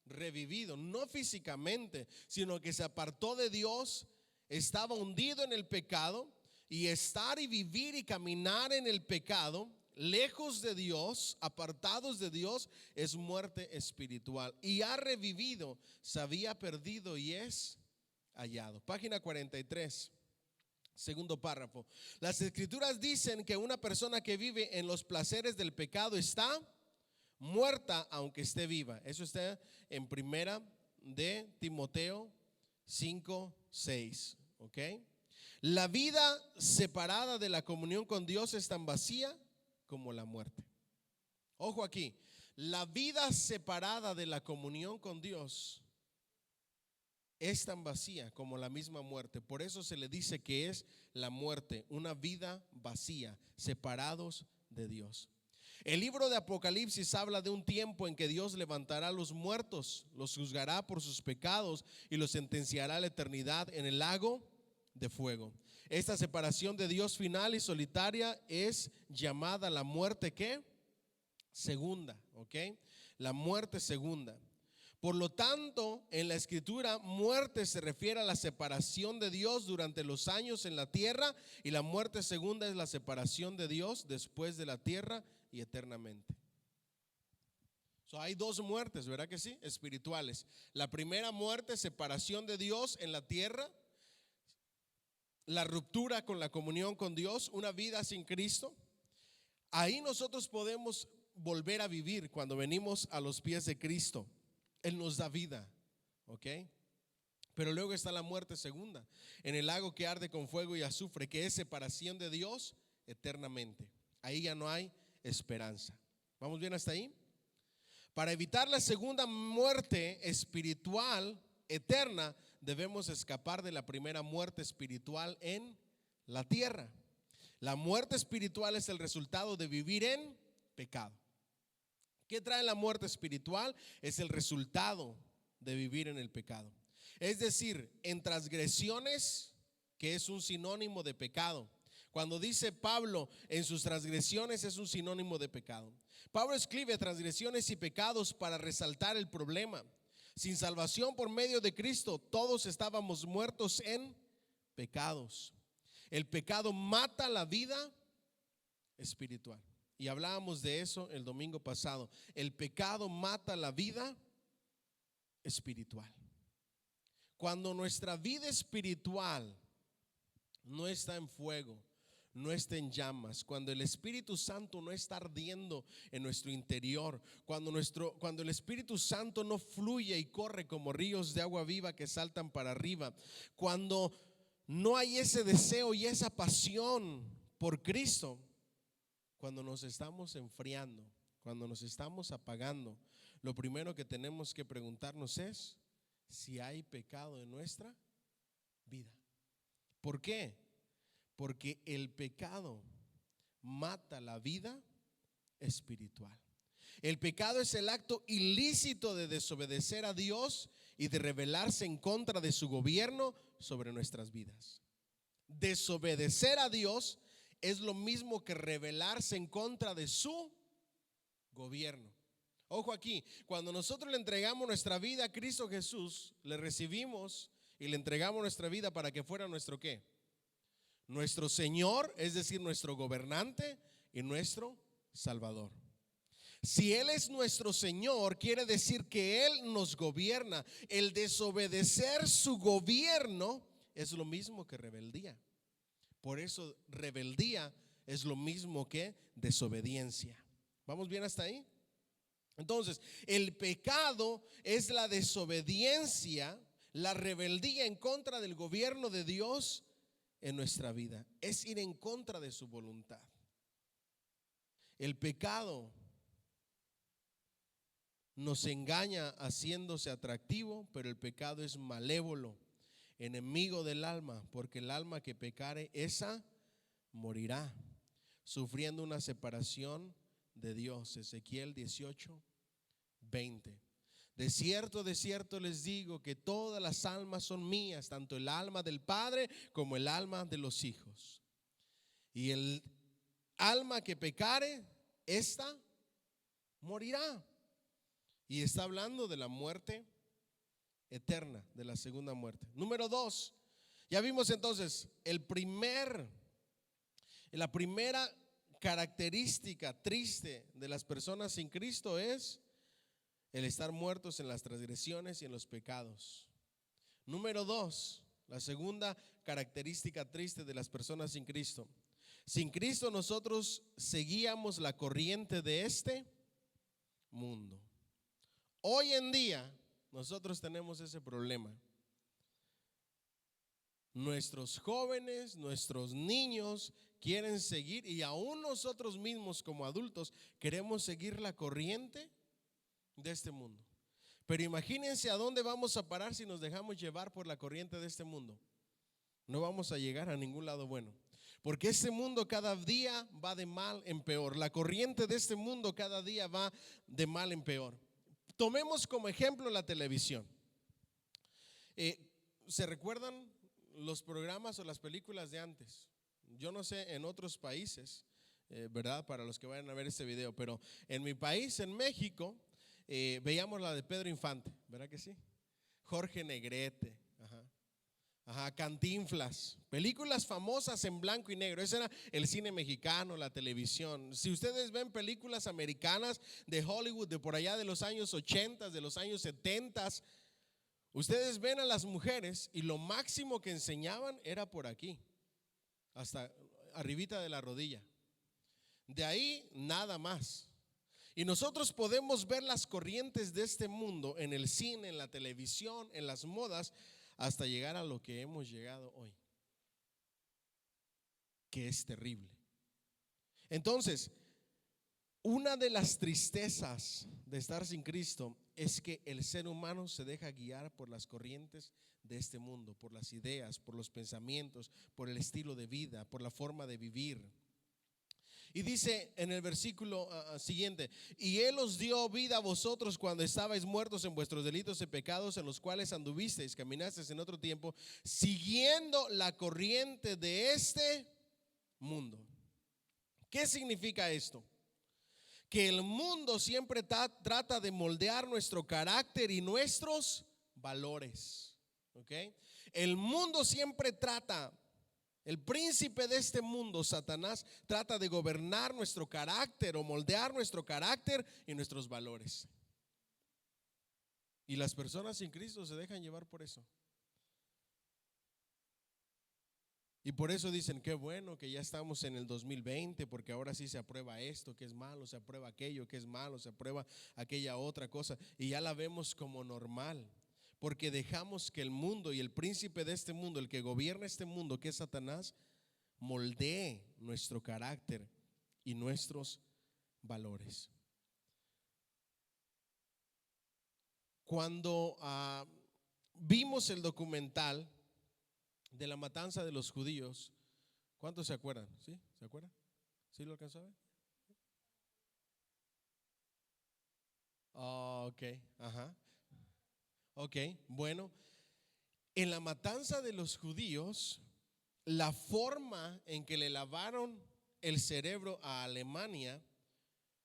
revivido. No físicamente, sino que se apartó de Dios, estaba hundido en el pecado, y estar y vivir y caminar en el pecado, lejos de Dios, apartados de Dios, es muerte espiritual. Y ha revivido, se había perdido y es hallado. Página 43, segundo párrafo. Las escrituras dicen que una persona que vive en los placeres del pecado está muerta aunque esté viva. Eso está en primera de Timoteo 5:6. ¿Ok? La vida separada de la comunión con Dios es tan vacía como la muerte. Ojo aquí, la vida separada de la comunión con Dios es tan vacía como la misma muerte. Por eso se le dice que es la muerte, una vida vacía, separados de Dios. El libro de Apocalipsis habla de un tiempo en que Dios levantará a los muertos, los juzgará por sus pecados y los sentenciará a la eternidad en el lago de fuego. Esta separación de Dios final y solitaria es llamada la muerte ¿qué? Segunda, ¿ok? La muerte segunda. Por lo tanto, en la escritura, muerte se refiere a la separación de Dios durante los años en la tierra, y la muerte segunda es la separación de Dios después de la tierra y eternamente. Hay dos muertes, ¿verdad que sí? Espirituales. La primera muerte, separación de Dios en la tierra, la ruptura con la comunión con Dios, una vida sin Cristo. Ahí nosotros podemos volver a vivir cuando venimos a los pies de Cristo. Él nos da vida, ¿ok? Pero luego está la muerte segunda, en el lago que arde con fuego y azufre, que es separación de Dios eternamente. Ahí ya no hay esperanza. ¿Vamos bien hasta ahí? Para evitar la segunda muerte espiritual eterna, debemos escapar de la primera muerte espiritual en la tierra. La muerte espiritual es el resultado de vivir en pecado. ¿Qué trae la muerte espiritual? Es el resultado de vivir en el pecado. Es decir, en transgresiones, que es un sinónimo de pecado. Cuando dice Pablo en sus transgresiones, es un sinónimo de pecado. Pablo escribe transgresiones y pecados para resaltar el problema. Sin salvación por medio de Cristo, todos estábamos muertos en pecados. El pecado mata la vida espiritual. Y hablábamos de eso el domingo pasado. El pecado mata la vida espiritual. Cuando nuestra vida espiritual no está en fuego, no está en llamas, cuando el Espíritu Santo no está ardiendo en nuestro interior, cuando el Espíritu Santo no fluye y corre como ríos de agua viva que saltan para arriba, cuando no hay ese deseo y esa pasión por Cristo, cuando nos estamos enfriando, cuando nos estamos apagando, lo primero que tenemos que preguntarnos es si hay pecado en nuestra vida. ¿Por qué? Porque el pecado mata la vida espiritual. El pecado es el acto ilícito de desobedecer a Dios y de rebelarse en contra de su gobierno sobre nuestras vidas. Desobedecer a Dios es lo mismo que rebelarse en contra de su gobierno. Ojo aquí, cuando nosotros le entregamos nuestra vida a Cristo Jesús, le recibimos y le entregamos nuestra vida para que fuera nuestro ¿qué? Nuestro Señor, es decir, nuestro gobernante y nuestro Salvador. Si Él es nuestro Señor, quiere decir que Él nos gobierna. El desobedecer su gobierno es lo mismo que rebeldía. Por eso rebeldía es lo mismo que desobediencia. ¿Vamos bien hasta ahí? Entonces, el pecado es la desobediencia, La rebeldía en contra del gobierno de Dios en nuestra vida es ir en contra de su voluntad. El pecado nos engaña haciéndose atractivo, pero el pecado es malévolo, enemigo del alma, porque el alma que pecare, esa morirá, sufriendo una separación de Dios. Ezequiel 18:20. De cierto les digo que todas las almas son mías, tanto el alma del Padre como el alma de los hijos. Y el alma que pecare, esta morirá. Y está hablando de la muerte eterna, de la segunda muerte. Número 2, ya vimos entonces la primera característica triste de las personas sin Cristo es el estar muertos en las transgresiones y en los pecados. Número 2, la segunda característica triste de las personas sin Cristo. Sin Cristo nosotros seguíamos la corriente de este mundo. Hoy en día nosotros tenemos ese problema. Nuestros jóvenes, nuestros niños quieren seguir, y aún nosotros mismos como adultos queremos seguir la corriente de este mundo. Pero imagínense a dónde vamos a parar si nos dejamos llevar por la corriente de este mundo. No vamos a llegar a ningún lado bueno, porque este mundo cada día va de mal en peor. La corriente de este mundo cada día va de mal en peor. Tomemos como ejemplo la televisión. ¿Se recuerdan los programas o las películas de antes? Yo no sé en otros países, ¿verdad? Para los que vayan a ver este video, pero en mi país, en México, veíamos la de Pedro Infante, ¿verdad que sí? Jorge Negrete, Cantinflas, películas famosas en blanco y negro. Ese era el cine mexicano, la televisión. Si ustedes ven películas americanas de Hollywood de por allá de los años 80, de los años 70, ustedes ven a las mujeres y lo máximo que enseñaban era por aquí, hasta arribita de la rodilla. De ahí nada más. Y nosotros podemos ver las corrientes de este mundo en el cine, en la televisión, en las modas, hasta llegar a lo que hemos llegado hoy, que es terrible. Entonces, una de las tristezas de estar sin Cristo es que el ser humano se deja guiar por las corrientes de este mundo, por las ideas, por los pensamientos, por el estilo de vida, por la forma de vivir. Y dice en el versículo siguiente: y Él os dio vida a vosotros cuando estabais muertos en vuestros delitos y pecados, en los cuales anduvisteis, caminasteis en otro tiempo, siguiendo la corriente de este mundo. ¿Qué significa esto? Que el mundo siempre trata de moldear nuestro carácter y nuestros valores. ¿Okay? El mundo siempre trata, el príncipe de este mundo, Satanás, trata de gobernar nuestro carácter o moldear nuestro carácter y nuestros valores. Y las personas sin Cristo se dejan llevar por eso. Y por eso dicen: qué bueno que ya estamos en el 2020, porque ahora sí se aprueba esto que es malo, se aprueba aquello que es malo, se aprueba aquella otra cosa, y ya la vemos como normal, porque dejamos que el mundo y el príncipe de este mundo, el que gobierna este mundo, que es Satanás, moldee nuestro carácter y nuestros valores. Cuando vimos el documental de la matanza de los judíos, ¿cuántos se acuerdan? ¿Sí? ¿Se acuerdan? ¿Sí lo alcanzó a ver? Ok, ok, bueno, en la matanza de los judíos, la forma en que le lavaron el cerebro a Alemania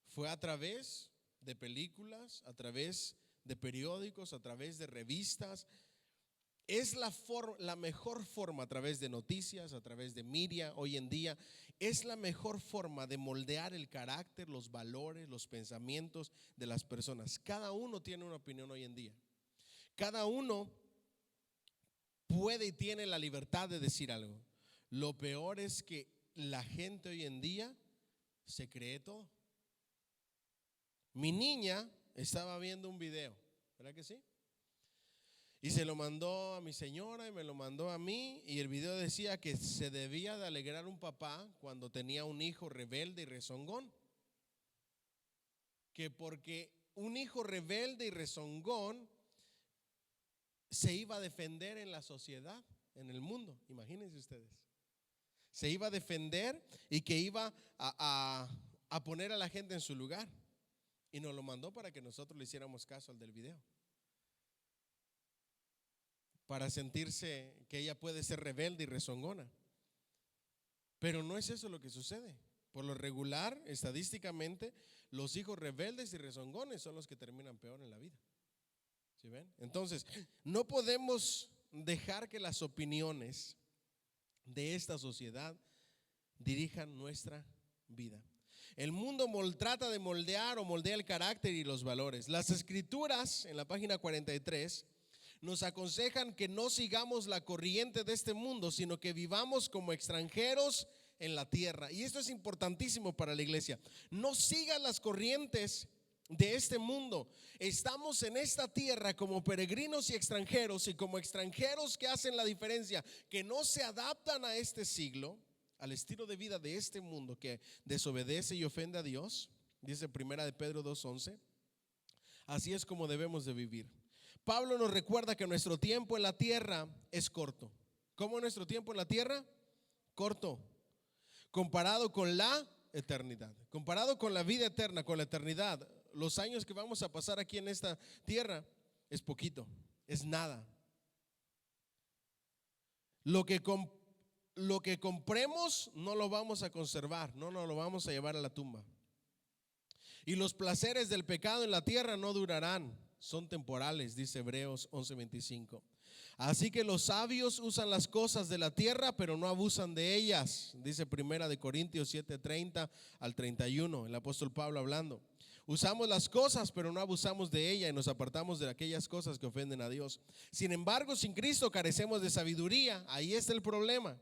fue a través de películas, a través de periódicos, a través de revistas. Es la mejor forma, a través de noticias, a través de media hoy en día, es la mejor forma de moldear el carácter, los valores, los pensamientos de las personas. Cada uno tiene una opinión hoy en día. Cada uno puede y tiene la libertad de decir algo. Lo peor es que la gente hoy en día se cree todo. Mi niña estaba viendo un video, ¿verdad que sí? Y se lo mandó a mi señora y me lo mandó a mí. Y el video decía que se debía de alegrar un papá cuando tenía un hijo rebelde y rezongón. Que porque un hijo rebelde y rezongón se iba a defender en la sociedad, en el mundo. Imagínense ustedes. Se iba a defender y que iba a poner a la gente en su lugar. Y nos lo mandó para que nosotros le hiciéramos caso al del video. Para sentirse que ella puede ser rebelde y rezongona. Pero no es eso lo que sucede. Por lo regular, estadísticamente, los hijos rebeldes y rezongones son los que terminan peor en la vida. ¿Sí ven? Entonces, no podemos dejar que las opiniones de esta sociedad dirijan nuestra vida. El mundo trata de moldear o moldea el carácter y los valores. Las escrituras, en la página 43, nos aconsejan que no sigamos la corriente de este mundo, sino que vivamos como extranjeros en la tierra. Y esto es importantísimo para la iglesia. No sigan las corrientes de este mundo. Estamos en esta tierra como peregrinos y extranjeros, y como extranjeros que hacen la diferencia, que no se adaptan a este siglo, al estilo de vida de este mundo que desobedece y ofende a Dios. Dice Primera de Pedro 2:11. Así es como debemos de vivir. Pablo nos recuerda que nuestro tiempo en la tierra es corto. ¿Cómo nuestro tiempo en la tierra? Corto. Comparado con la eternidad, comparado con la vida eterna, con la eternidad, los años que vamos a pasar aquí en esta tierra es poquito, es nada. Lo que compremos no lo vamos a conservar, no nos lo vamos a llevar a la tumba. Y los placeres del pecado en la tierra no durarán, son temporales, dice Hebreos 11:25. Así que los sabios usan las cosas de la tierra, pero no abusan de ellas, dice Primera de Corintios 7:30 al 31, el apóstol Pablo hablando. Usamos las cosas, pero no abusamos de ellas, y nos apartamos de aquellas cosas que ofenden a Dios. Sin embargo, sin Cristo carecemos de sabiduría. Ahí está el problema.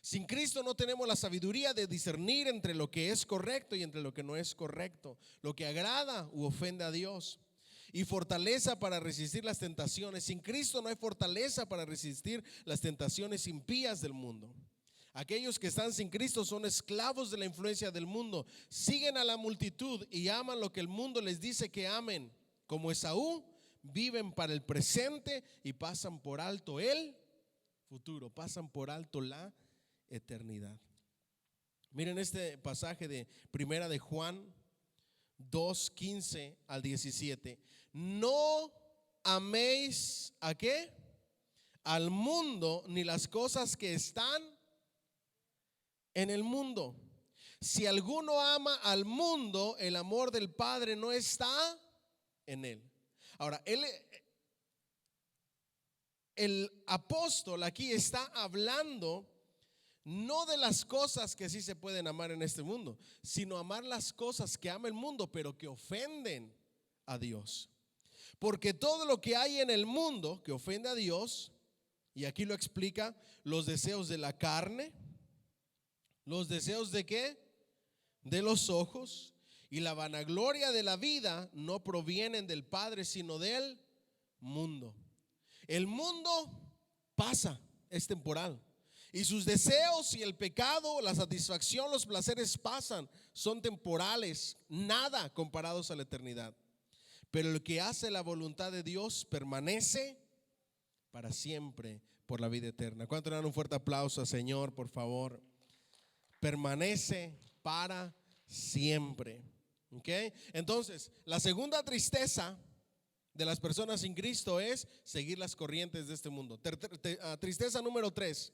Sin Cristo no tenemos la sabiduría de discernir entre lo que es correcto y entre lo que no es correcto, lo que agrada u ofende a Dios, y fortaleza para resistir las tentaciones. Sin Cristo no hay fortaleza para resistir las tentaciones impías del mundo. Aquellos que están sin Cristo son esclavos de la influencia del mundo, siguen a la multitud y aman lo que el mundo les dice que amen. Como Esaú, viven para el presente y pasan por alto el futuro, pasan por alto la eternidad. Miren este pasaje de Primera de Juan 2:15 al 17. No améis ¿a qué? Al mundo, ni las cosas que están en el mundo. Si alguno ama al mundo, el amor del Padre no está en él. Ahora, el apóstol aquí está hablando no de las cosas que sí se pueden amar en este mundo, sino amar las cosas que ama el mundo, pero que ofenden a Dios. Porque todo lo que hay en el mundo que ofende a Dios, y aquí lo explica, los deseos de la carne, los deseos de ¿qué? De los ojos, y la vanagloria de la vida no provienen del Padre, sino del mundo. El mundo pasa, es temporal. Y sus deseos y el pecado, la satisfacción, los placeres pasan, son temporales, nada comparados a la eternidad. Pero el que hace la voluntad de Dios permanece para siempre por la vida eterna. ¿Cuánto le dan un fuerte aplauso al Señor, por favor? Permanece para siempre. ¿Ok? Entonces, la segunda tristeza de las personas sin Cristo es seguir las corrientes de este mundo. Tristeza número 3.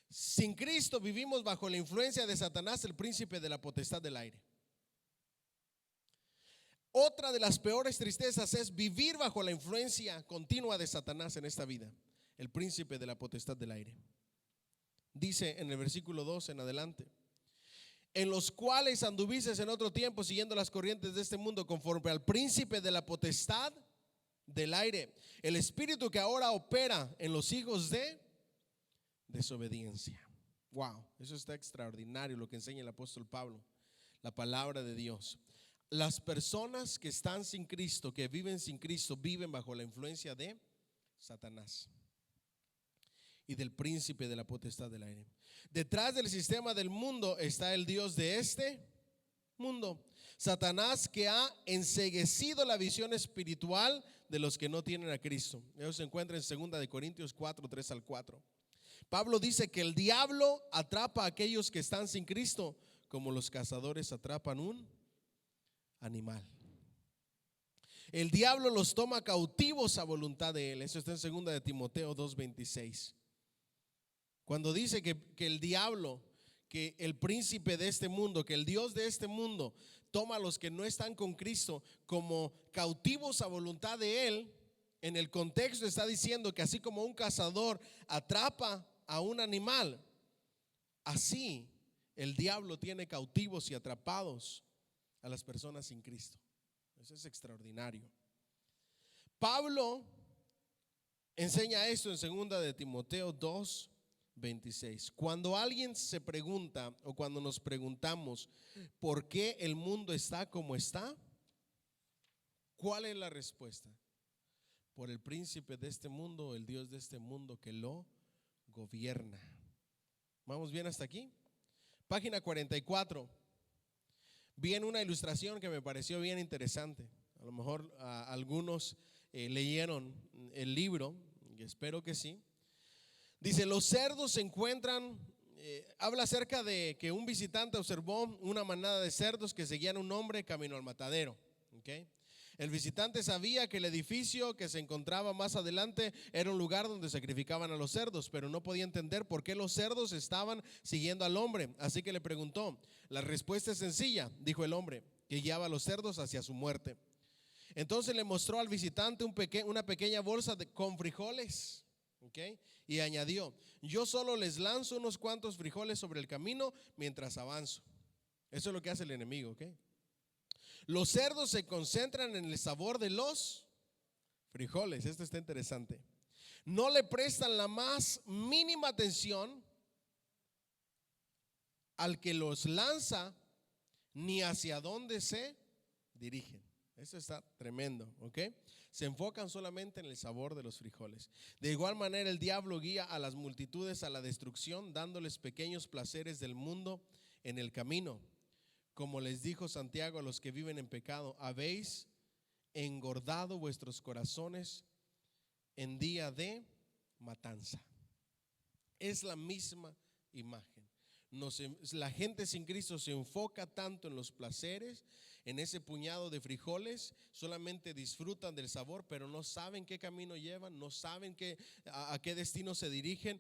Sin Cristo vivimos bajo la influencia de Satanás, el príncipe de la potestad del aire. Otra de las peores tristezas es vivir bajo la influencia continua de Satanás en esta vida, el príncipe de la potestad del aire. Dice en el versículo 2 en adelante: en los cuales anduvisteis en otro tiempo siguiendo las corrientes de este mundo, conforme al príncipe de la potestad del aire, el espíritu que ahora opera en los hijos de desobediencia. Wow, eso está extraordinario lo que enseña el apóstol Pablo, la palabra de Dios. Las personas que están sin Cristo, que viven sin Cristo, viven bajo la influencia de Satanás, y del príncipe de la potestad del aire. Detrás del sistema del mundo está el Dios de este mundo, Satanás, que ha enceguecido la visión espiritual de los que no tienen a Cristo. Eso se encuentra en 2 Corintios 4, 3 al 4. Pablo dice que el diablo atrapa a aquellos que están sin Cristo, como los cazadores atrapan un animal. El diablo los toma cautivos a voluntad de él. Eso está en 2 Timoteo 2:26. Cuando dice que el diablo, que el príncipe de este mundo, que el Dios de este mundo toma a los que no están con Cristo como cautivos a voluntad de él, en el contexto está diciendo que así como un cazador atrapa a un animal, así el diablo tiene cautivos y atrapados a las personas sin Cristo. Eso es extraordinario. Pablo enseña esto en 2 Timoteo 2:26. Cuando alguien se pregunta, o cuando nos preguntamos por qué el mundo está como está, ¿cuál es la respuesta? Por el príncipe de este mundo, el Dios de este mundo que lo gobierna. ¿Vamos bien hasta aquí? Página 44. Vi en una ilustración que me pareció bien interesante. A lo mejor algunos leyeron el libro, y espero que sí. Dice: los cerdos se encuentran, habla acerca de que un visitante observó una manada de cerdos que seguían a un hombre camino al matadero. ¿Okay? El visitante sabía que el edificio que se encontraba más adelante era un lugar donde sacrificaban a los cerdos, pero no podía entender por qué los cerdos estaban siguiendo al hombre. Así que le preguntó. La respuesta es sencilla, dijo el hombre, que guiaba a los cerdos hacia su muerte. Entonces le mostró al visitante una pequeña bolsa con frijoles. ¿Okay? Y añadió: yo solo les lanzo unos cuantos frijoles sobre el camino mientras avanzo. Eso es lo que hace el enemigo. ¿Okay? Los cerdos se concentran en el sabor de los frijoles. Esto está interesante. No le prestan la más mínima atención al que los lanza, ni hacia dónde se dirigen. Eso está tremendo, ¿ok? Se enfocan solamente en el sabor de los frijoles. De igual manera, el diablo guía a las multitudes a la destrucción, dándoles pequeños placeres del mundo en el camino. Como les dijo Santiago a los que viven en pecado: habéis engordado vuestros corazones en día de matanza. Es la misma imagen. La gente sin Cristo se enfoca tanto en los placeres, en ese puñado de frijoles, solamente disfrutan del sabor, pero no saben qué camino llevan, no saben a qué destino se dirigen,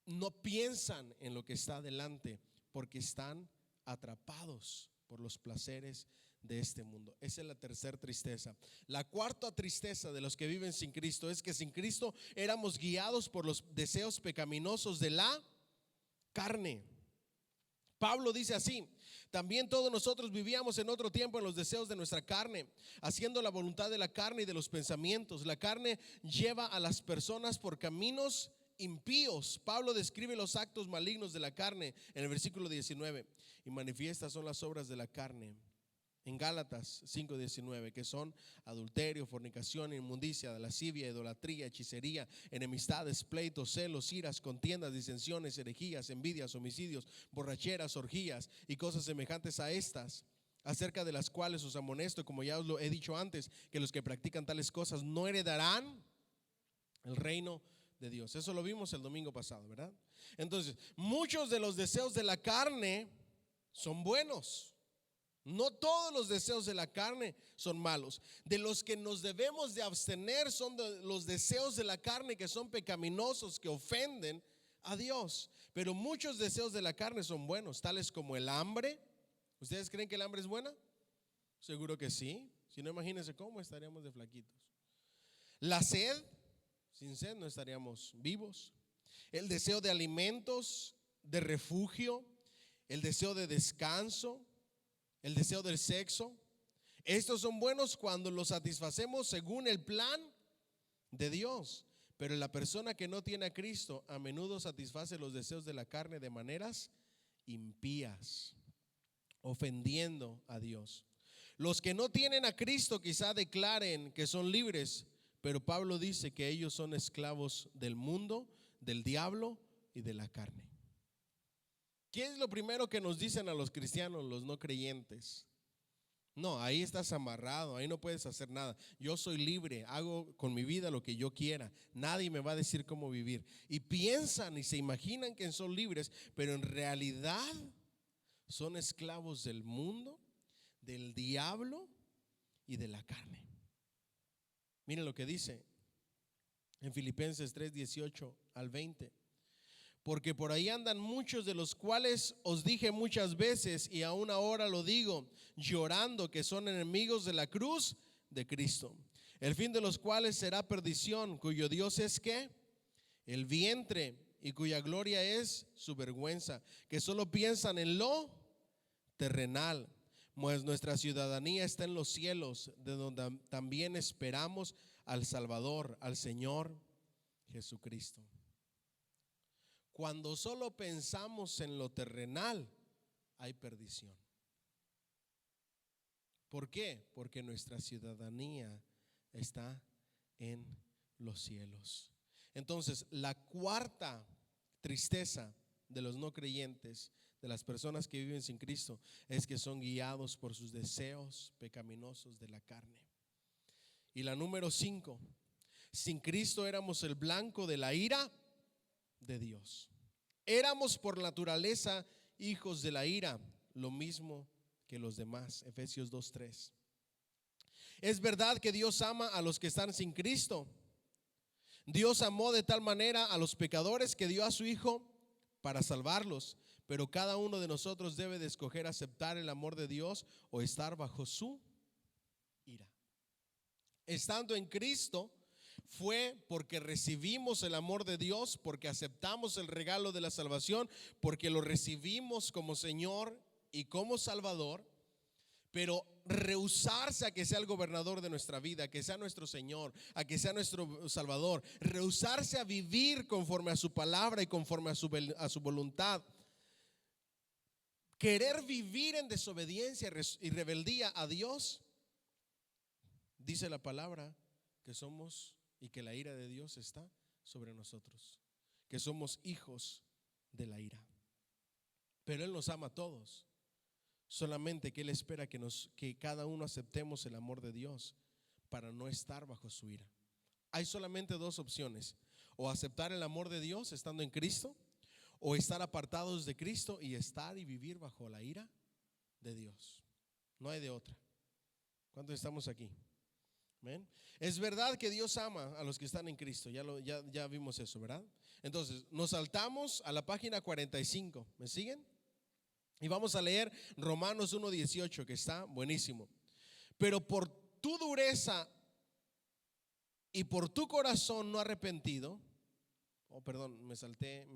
no piensan en lo que está delante, porque están atrapados por los placeres de este mundo. Esa es la tercera tristeza. La cuarta tristeza de los que viven sin Cristo es que sin Cristo éramos guiados por los deseos pecaminosos de la carne. Pablo dice así: también todos nosotros vivíamos en otro tiempo en los deseos de nuestra carne, haciendo la voluntad de la carne y de los pensamientos. La carne lleva a las personas por caminos impíos. Pablo describe los actos malignos de la carne en el versículo 19. Y manifiestas son las obras de la carne, en Gálatas 5:19, que son adulterio, fornicación, inmundicia, lascivia, idolatría, hechicería, enemistades, pleitos, celos, iras, contiendas, disensiones, herejías, envidias, homicidios, borracheras, orgías y cosas semejantes a estas, acerca de las cuales os amonesto, como ya os lo he dicho antes, que los que practican tales cosas no heredarán el reino de Dios. Eso lo vimos el domingo pasado, ¿verdad? Entonces, muchos de los deseos de la carne son buenos. No todos los deseos de la carne son malos. De los que nos debemos de abstener son los deseos de la carne que son pecaminosos, que ofenden a Dios. Pero muchos deseos de la carne son buenos, tales como el hambre. ¿Ustedes creen que el hambre es buena? Seguro que sí. Si no, imagínense cómo estaríamos de flaquitos. La sed, sin sed no estaríamos vivos. El deseo de alimentos, de refugio, el deseo de descanso, el deseo del sexo. Estos son buenos cuando los satisfacemos según el plan de Dios. Pero la persona que no tiene a Cristo a menudo satisface los deseos de la carne de maneras impías, ofendiendo a Dios. Los que no tienen a Cristo quizá declaren que son libres, Pero Pablo dice que ellos son esclavos del mundo, del diablo y de la carne. ¿Qué es lo primero que nos dicen a los cristianos, los no creyentes? No, ahí estás amarrado, ahí no puedes hacer nada. Yo soy libre, hago con mi vida lo que yo quiera. Nadie me va a decir cómo vivir. Y piensan y se imaginan que son libres, pero en realidad son esclavos del mundo, del diablo y de la carne. Miren lo que dice en Filipenses 3:18-20. Porque por ahí andan muchos, de los cuales os dije muchas veces y aún ahora lo digo, llorando, que son enemigos de la cruz de Cristo, el fin de los cuales será perdición, cuyo Dios es ¿qué? El vientre, y cuya gloria es su vergüenza, que solo piensan en lo terrenal, pues nuestra ciudadanía está en los cielos, de donde también esperamos al Salvador, al Señor Jesucristo. Cuando solo pensamos en lo terrenal, hay perdición. ¿Por qué? Porque nuestra ciudadanía está en los cielos. Entonces, la cuarta tristeza de los no creyentes, de las personas que viven sin Cristo, es que son guiados por sus deseos pecaminosos de la carne. Y la número 5, sin Cristo éramos el blanco de la ira de Dios. Éramos por naturaleza hijos de la ira, lo mismo que los demás. Efesios 2:3. Es verdad que Dios ama a los que están sin Cristo. Dios amó de tal manera a los pecadores que dio a su Hijo para salvarlos. Pero cada uno de nosotros debe de escoger aceptar el amor de Dios o estar bajo su ira. Estando en Cristo fue porque recibimos el amor de Dios, porque aceptamos el regalo de la salvación, porque lo recibimos como Señor y como Salvador. Pero rehusarse a que sea el gobernador de nuestra vida, a que sea nuestro Señor, a que sea nuestro Salvador, rehusarse a vivir conforme a su palabra y conforme a su voluntad, querer vivir en desobediencia y rebeldía a Dios, dice la palabra que somos y que la ira de Dios está sobre nosotros, que somos hijos de la ira. Pero Él nos ama a todos, solamente que Él espera que cada uno aceptemos el amor de Dios para no estar bajo su ira. Hay solamente dos opciones: o aceptar el amor de Dios estando en Cristo, o estar apartados de Cristo y estar y vivir bajo la ira de Dios. No hay de otra. ¿Cuántos estamos aquí? ¿Ven? Es verdad que Dios ama a los que están en Cristo. Ya vimos eso, ¿verdad? Entonces nos saltamos a la página 45. ¿Me siguen? Y vamos a leer Romanos 1:18, que está buenísimo. Pero por tu dureza y por tu corazón no arrepentido, me salté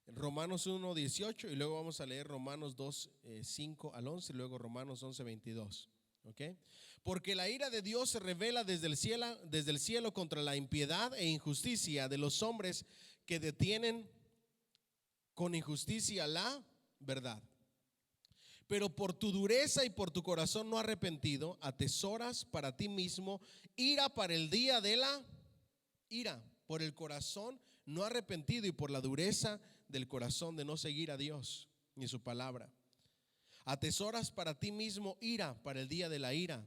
Romanos 1:18 y luego vamos a leer Romanos 2:5-11 y luego Romanos 11:22. ¿Okay? Porque la ira de Dios se revela desde el cielo contra la impiedad e injusticia de los hombres que detienen con injusticia la verdad. Pero por tu dureza y por tu corazón no arrepentido, atesoras para ti mismo ira para el día de la ira. Por el corazón no arrepentido y por la dureza del corazón de no seguir a Dios ni su palabra. Atesoras para ti mismo ira para el día de la ira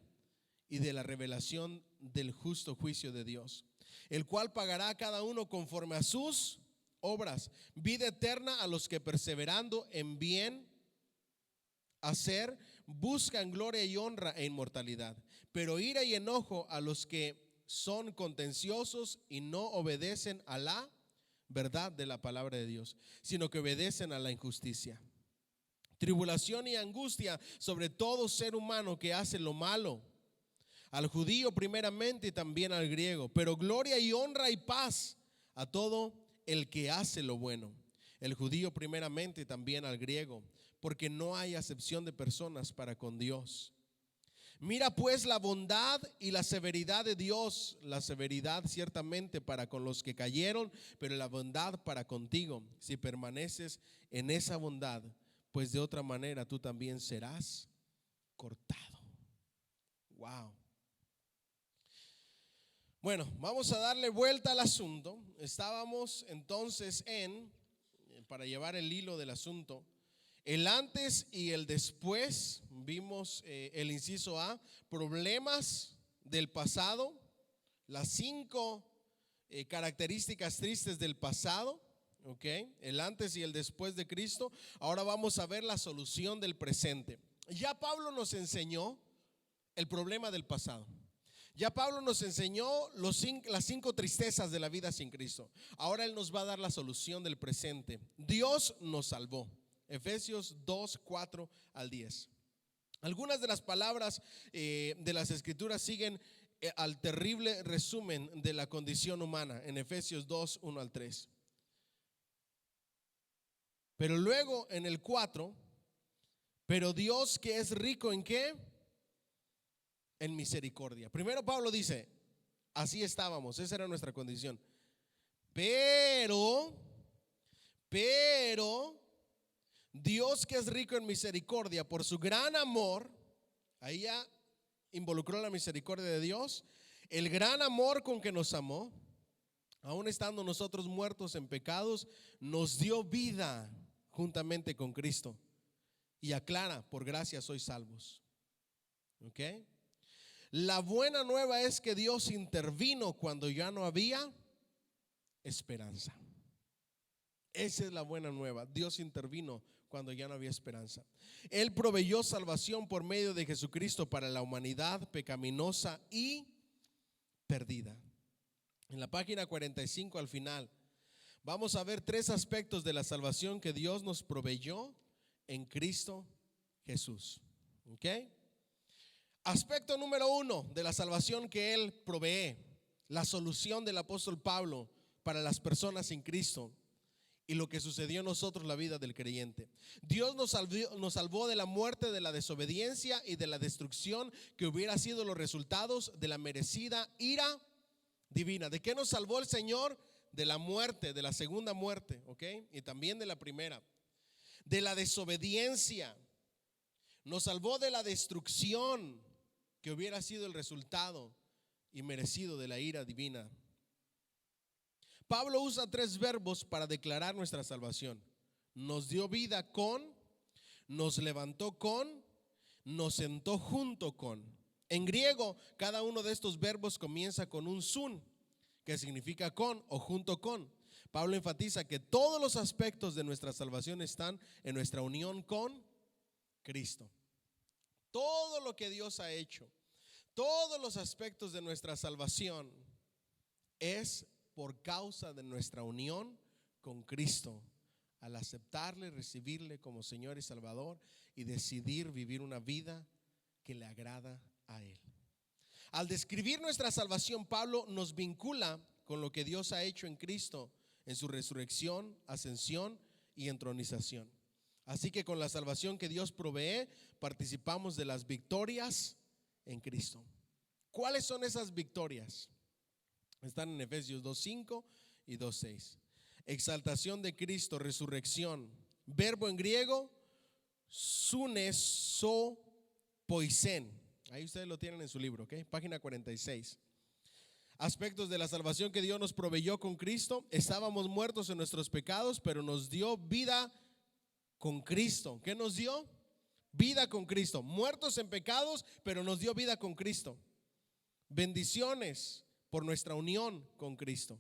y de la revelación del justo juicio de Dios, el cual pagará a cada uno conforme a sus obras. Vida eterna a los que perseverando en bien hacer buscan gloria y honra e inmortalidad. Pero ira y enojo a los que son contenciosos y no obedecen a la verdad de la palabra de Dios, sino que obedecen a la injusticia. Tribulación y angustia sobre todo ser humano que hace lo malo, al judío primeramente y también al griego, pero gloria y honra y paz a todo el que hace lo bueno, el judío primeramente y también al griego, porque no hay acepción de personas para con Dios. Mira pues la bondad y la severidad de Dios, la severidad ciertamente para con los que cayeron, pero la bondad para contigo, si permaneces en esa bondad, pues de otra manera tú también serás cortado. Wow. Bueno, vamos a darle vuelta al asunto. Estábamos entonces para llevar el hilo del asunto, el antes y el después. Vimos el inciso A, problemas del pasado, las 5 características tristes del pasado, ¿ok? El antes y el después de Cristo. Ahora vamos a ver la solución del presente. Ya Pablo nos enseñó el problema del pasado. Ya Pablo nos enseñó las 5 tristezas de la vida sin Cristo. Ahora Él nos va a dar la solución del presente. Dios nos salvó. Efesios 2, 4 al 10. Algunas de las palabras de las Escrituras siguen al terrible resumen de la condición humana en Efesios 2, 1 al 3. Pero luego en el 4, pero Dios que es rico ¿en qué? En misericordia. Primero Pablo dice, así estábamos, esa era nuestra condición. Pero Dios que es rico en misericordia por su gran amor, ahí ya involucró la misericordia de Dios, el gran amor con que nos amó, aun estando nosotros muertos en pecados, nos dio vida juntamente con Cristo. Y aclara, por gracia sois salvos. ¿Ok? La buena nueva es que Dios intervino cuando ya no había esperanza. Esa es la buena nueva. Dios intervino cuando ya no había esperanza. Él proveyó salvación por medio de Jesucristo para la humanidad pecaminosa y perdida. En la página 45 al final vamos a ver 3 aspectos de la salvación que Dios nos proveyó en Cristo Jesús. ¿Ok? Aspecto número 1 de la salvación que Él provee, la solución del apóstol Pablo para las personas sin Cristo y lo que sucedió en nosotros, la vida del creyente. Dios nos salvó de la muerte, de la desobediencia y de la destrucción que hubiera sido los resultados de la merecida ira divina. ¿De qué nos salvó el Señor? De la muerte, de la segunda muerte, ¿ok? Y también de la primera. De la desobediencia. Nos salvó de la destrucción que hubiera sido el resultado y merecido de la ira divina. Pablo usa 3 verbos para declarar nuestra salvación. Nos dio vida con, nos levantó con, nos sentó junto con. En griego, cada uno de estos verbos comienza con un sun, que significa con o junto con. Pablo enfatiza que todos los aspectos de nuestra salvación están en nuestra unión con Cristo. Todo lo que Dios ha hecho, todos los aspectos de nuestra salvación es por causa de nuestra unión con Cristo, al aceptarle, recibirle como Señor y Salvador y decidir vivir una vida que le agrada a Él. Al describir nuestra salvación, Pablo nos vincula con lo que Dios ha hecho en Cristo, en su resurrección, ascensión y entronización. Así que con la salvación que Dios provee, participamos de las victorias en Cristo. ¿Cuáles son esas victorias? Están en Efesios 2:5 y 2:6. Exaltación de Cristo, resurrección. Verbo en griego, sunesopoisen. Ahí ustedes lo tienen en su libro, ¿ok? Página 46. Aspectos de la salvación que Dios nos proveyó con Cristo. Estábamos muertos en nuestros pecados, pero nos dio vida con Cristo. ¿Qué nos dio? Vida con Cristo. Muertos en pecados, pero nos dio vida con Cristo. Bendiciones por nuestra unión con Cristo.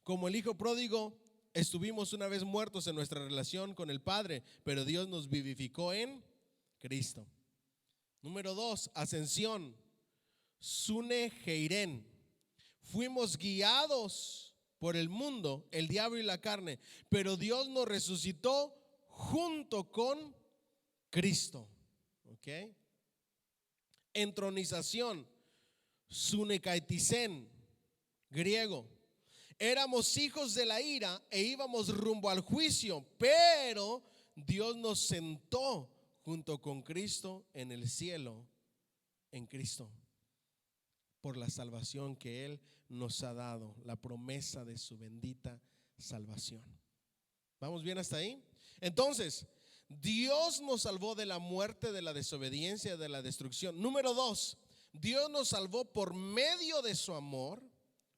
Como el hijo pródigo, estuvimos una vez muertos en nuestra relación con el Padre, pero Dios nos vivificó en Cristo. Número 2, ascensión. Sune Heiren. Fuimos guiados por el mundo, el diablo y la carne, pero Dios nos resucitó junto con Cristo. ¿Ok? Entronización. Sunekaitisen, griego. Éramos hijos de la ira e íbamos rumbo al juicio, pero Dios nos sentó junto con Cristo en el cielo, en Cristo, por la salvación que Él nos ha dado, la promesa de su bendita salvación. ¿Vamos bien hasta ahí? Entonces, Dios nos salvó de la muerte, de la desobediencia, de la destrucción. Número 2, Dios nos salvó por medio de su amor,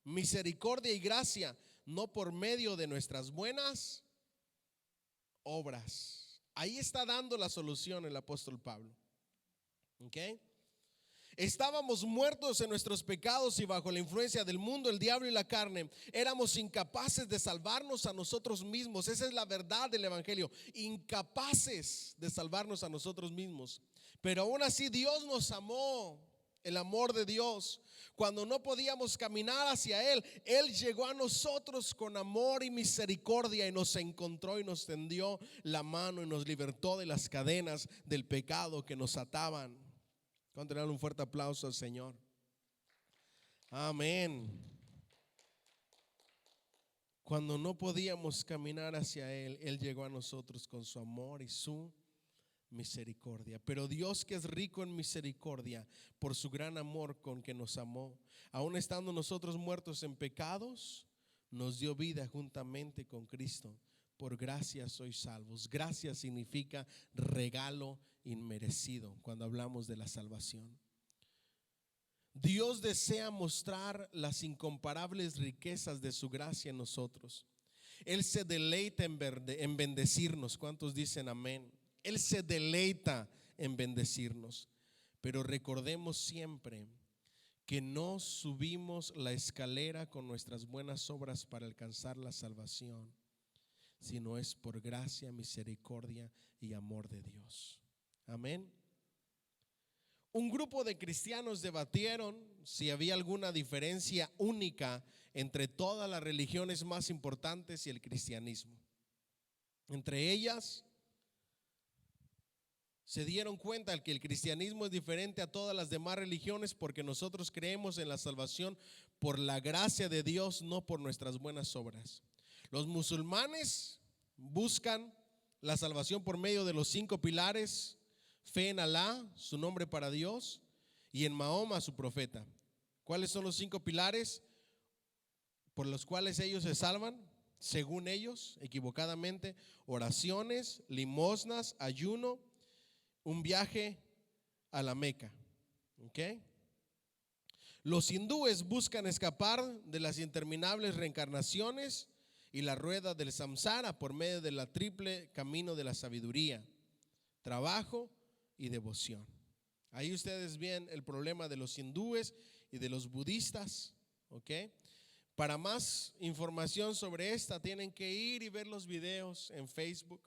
misericordia y gracia, no por medio de nuestras buenas obras. Ahí está dando la solución el apóstol Pablo. ¿Ok? Estábamos muertos en nuestros pecados y bajo la influencia del mundo, el diablo y la carne. Éramos incapaces de salvarnos a nosotros mismos. Esa es la verdad del evangelio. Incapaces de salvarnos a nosotros mismos. Pero aún así Dios nos amó. El amor de Dios. Cuando no podíamos caminar hacia Él, Él llegó a nosotros con amor y misericordia y nos encontró y nos tendió la mano y nos libertó de las cadenas del pecado que nos ataban. ¿Cuánto le dan un fuerte aplauso al Señor? Amén. Cuando no podíamos caminar hacia Él, Él llegó a nosotros con su amor y su misericordia. Pero Dios, que es rico en misericordia, por su gran amor con que nos amó, aun estando nosotros muertos en pecados, nos dio vida juntamente con Cristo. Por gracia sois salvos. Gracia significa regalo inmerecido cuando hablamos de la salvación. Dios desea mostrar las incomparables riquezas de su gracia en nosotros. Él se deleita en bendecirnos. ¿Cuántos dicen amén? Él se deleita en bendecirnos. Pero recordemos siempre que no subimos la escalera con nuestras buenas obras para alcanzar la salvación, sino es por gracia, misericordia y amor de Dios. Amén. Un grupo de cristianos debatieron si había alguna diferencia única entre todas las religiones más importantes y el cristianismo. Entre ellas, se dieron cuenta que el cristianismo es diferente a todas las demás religiones porque nosotros creemos en la salvación por la gracia de Dios, no por nuestras buenas obras. Los musulmanes buscan la salvación por medio de los 5 pilares: fe en Alá, su nombre para Dios, y en Mahoma, su profeta. ¿Cuáles son los 5 pilares por los cuales ellos se salvan? Según ellos, equivocadamente: oraciones, limosnas, ayuno, un viaje a la Meca. ¿Ok? Los hindúes buscan escapar de las interminables reencarnaciones y la rueda del samsara por medio de la triple camino de la sabiduría, trabajo y devoción. Ahí ustedes ven el problema de los hindúes y de los budistas. ¿Ok? Para más información sobre esta tienen que ir y ver los videos en Facebook.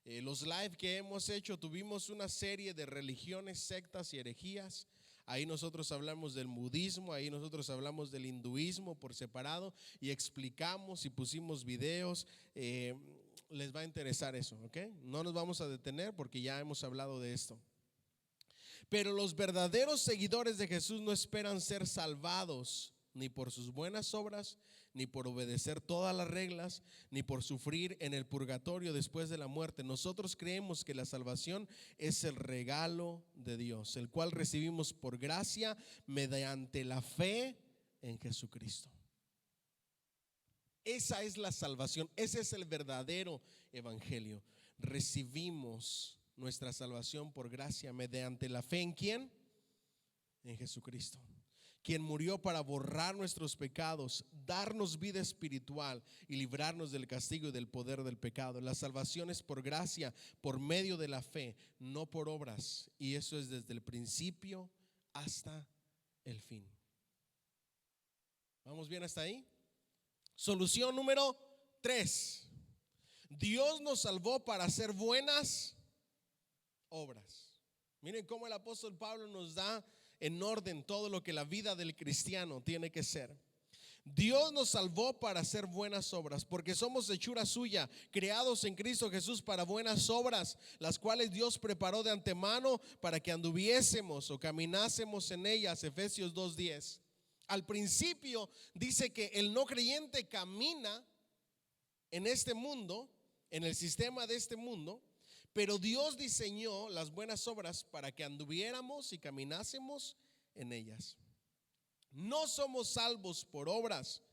Los live que hemos hecho, tuvimos una serie de religiones, sectas y herejías. Ahí nosotros hablamos del budismo, ahí nosotros hablamos del hinduismo por separado y explicamos y pusimos videos. Les va a interesar eso, ¿ok? No nos vamos a detener porque ya hemos hablado de esto. Pero los verdaderos seguidores de Jesús no esperan ser salvados ni por sus buenas obras, ni por obedecer todas las reglas, ni por sufrir en el purgatorio después de la muerte. Nosotros creemos que la salvación es el regalo de Dios, el cual recibimos por gracia mediante la fe en Jesucristo. Esa es la salvación, ese es el verdadero evangelio. Recibimos nuestra salvación por gracia mediante la fe ¿en quién? En Jesucristo, quien murió para borrar nuestros pecados, darnos vida espiritual y librarnos del castigo y del poder del pecado. La salvación es por gracia, por medio de la fe, no por obras. Y eso es desde el principio hasta el fin. ¿Vamos bien hasta ahí? Solución número 3. Dios nos salvó para hacer buenas obras. Miren cómo el apóstol Pablo nos da en orden todo lo que la vida del cristiano tiene que ser. Dios nos salvó para hacer buenas obras, porque somos hechura suya, creados en Cristo Jesús para buenas obras, las cuales Dios preparó de antemano para que anduviésemos o caminásemos en ellas. Efesios 2:10. Al principio dice que el no creyente camina en este mundo, en el sistema de este mundo, pero Dios diseñó las buenas obras para que anduviéramos y caminásemos en ellas. No somos salvos por obras,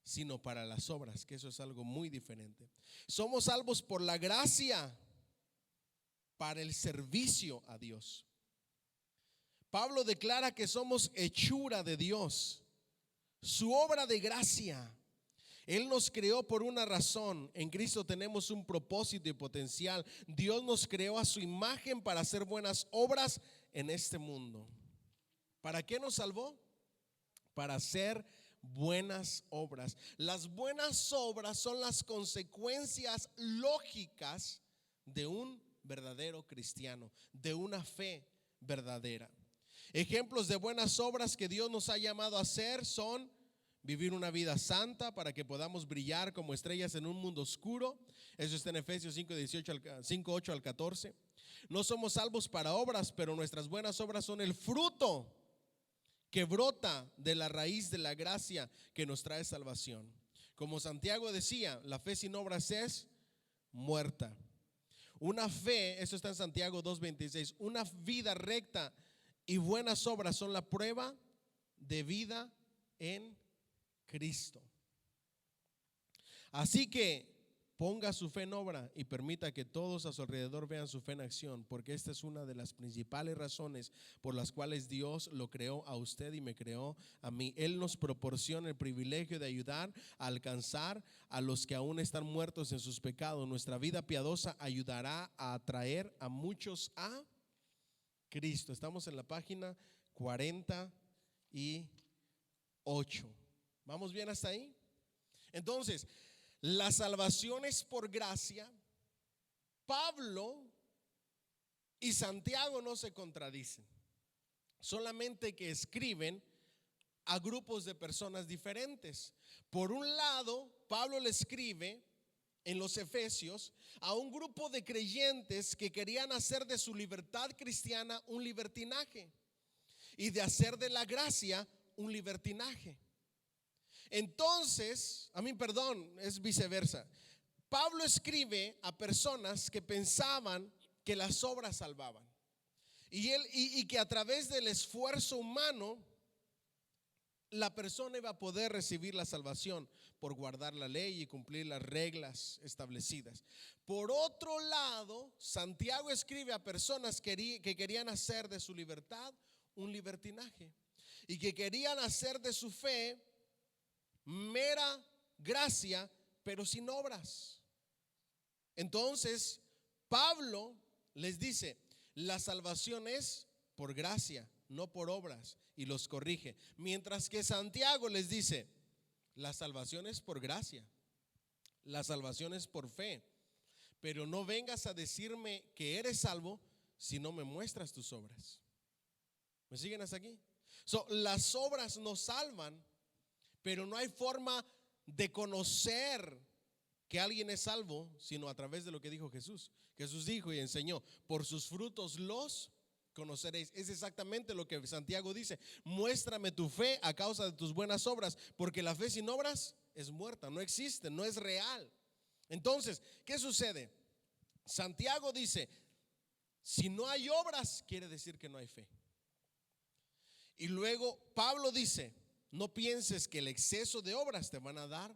sino para las obras, que eso es algo muy diferente. Somos salvos por la gracia, para el servicio a Dios. Pablo declara que somos hechura de Dios, su obra de gracia. Él nos creó por una razón. En Cristo tenemos un propósito y potencial. Dios nos creó a su imagen para hacer buenas obras en este mundo. ¿Para qué nos salvó? Para hacer buenas obras. Las buenas obras son las consecuencias lógicas de un verdadero cristiano, de una fe verdadera. Ejemplos de buenas obras que Dios nos ha llamado a hacer son vivir una vida santa para que podamos brillar como estrellas en un mundo oscuro. Eso está en Efesios 5:8 al 14. No somos salvos para obras, pero nuestras buenas obras son el fruto que brota de la raíz de la gracia que nos trae salvación. Como Santiago decía, la fe sin obras es muerta. Una fe, eso está en Santiago 2:26, una vida recta y buenas obras son la prueba de vida en Cristo. Así que ponga su fe en obra y permita que todos a su alrededor vean su fe en acción, porque esta es una de las principales razones por las cuales Dios lo creó a usted y me creó a mí. Él nos proporciona el privilegio de ayudar a alcanzar a los que aún están muertos en sus pecados. Nuestra vida piadosa ayudará a atraer a muchos a Cristo. Estamos en la página 48. ¿Vamos bien hasta ahí? Entonces, la salvación es por gracia. Pablo y Santiago no se contradicen, solamente que escriben a grupos de personas diferentes. Por un lado, Pablo le escribe en los Efesios a un grupo de creyentes que querían hacer de su libertad cristiana un libertinaje y de hacer de la gracia un libertinaje. Entonces, es viceversa. Pablo escribe a personas que pensaban que las obras salvaban y que a través del esfuerzo humano la persona iba a poder recibir la salvación por guardar la ley y cumplir las reglas establecidas. Por otro lado, Santiago escribe a personas que querían hacer de su libertad un libertinaje y que querían hacer de su fe mera gracia, pero sin obras. Entonces, Pablo les dice, la salvación es por gracia, no por obras, y los corrige. Mientras que Santiago les dice, la salvación es por gracia, la salvación es por fe, pero no vengas a decirme que eres salvo si no me muestras tus obras. ¿Me siguen hasta aquí? Las obras nos salvan, pero no hay forma de conocer que alguien es salvo sino a través de lo que dijo Jesús. Jesús dijo y enseñó, por sus frutos los conoceréis. Es exactamente lo que Santiago dice. Muéstrame tu fe a causa de tus buenas obras, porque la fe sin obras es muerta, no existe, no es real. Entonces, ¿qué sucede? Santiago dice, si no hay obras, quiere decir que no hay fe. Y luego Pablo dice, no pienses que el exceso de obras te van a dar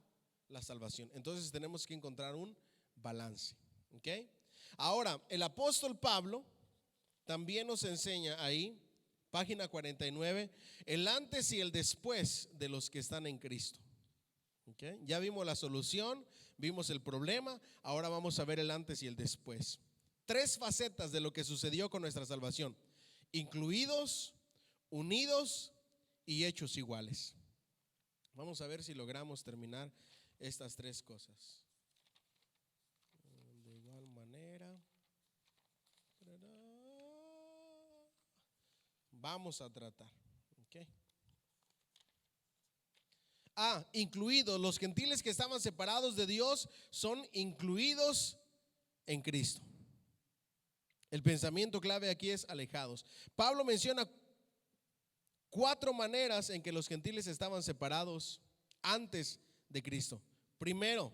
la salvación. Entonces tenemos que encontrar un balance. ¿Ok? Ahora, el apóstol Pablo también nos enseña ahí, página 49, el antes y el después de los que están en Cristo. ¿Ok? Ya vimos la solución, vimos el problema, ahora vamos a ver el antes y el después. 3 facetas de lo que sucedió con nuestra salvación: incluidos, unidos y hechos iguales. Vamos a ver si logramos terminar estas 3 cosas. De igual manera, vamos a tratar. ¿Okay? Incluidos. Los gentiles que estaban separados de Dios son incluidos en Cristo. El pensamiento clave aquí es alejados. Pablo menciona 4 maneras en que los gentiles estaban separados antes de Cristo. Primero,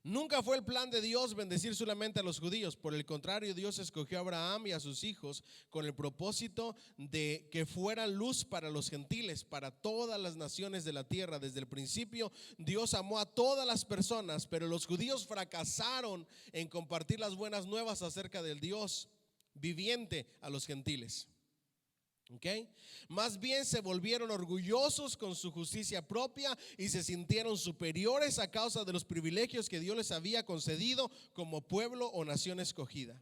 nunca fue el plan de Dios bendecir solamente a los judíos. Por el contrario, Dios escogió a Abraham y a sus hijos con el propósito de que fueran luz para los gentiles, para todas las naciones de la tierra. Desde el principio, Dios amó a todas las personas, pero los judíos fracasaron en compartir las buenas nuevas acerca del Dios viviente a los gentiles. ¿Ok? Más bien se volvieron orgullosos con su justicia propia y se sintieron superiores a causa de los privilegios que Dios les había concedido como pueblo o nación escogida.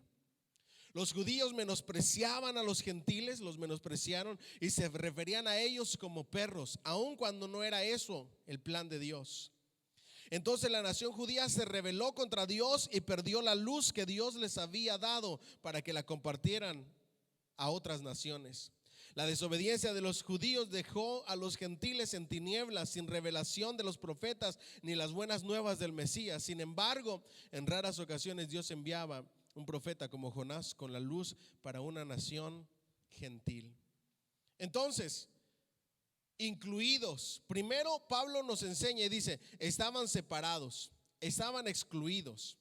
Los judíos menospreciaban a los gentiles, los menospreciaron y se referían a ellos como perros, aun cuando no era eso el plan de Dios. Entonces la nación judía se rebeló contra Dios y perdió la luz que Dios les había dado para que la compartieran a otras naciones. La desobediencia de los judíos dejó a los gentiles en tinieblas, sin revelación de los profetas ni las buenas nuevas del Mesías. Sin embargo, en raras ocasiones Dios enviaba un profeta como Jonás con la luz para una nación gentil. Entonces, incluidos. Primero Pablo nos enseña y dice, estaban separados, estaban excluidos.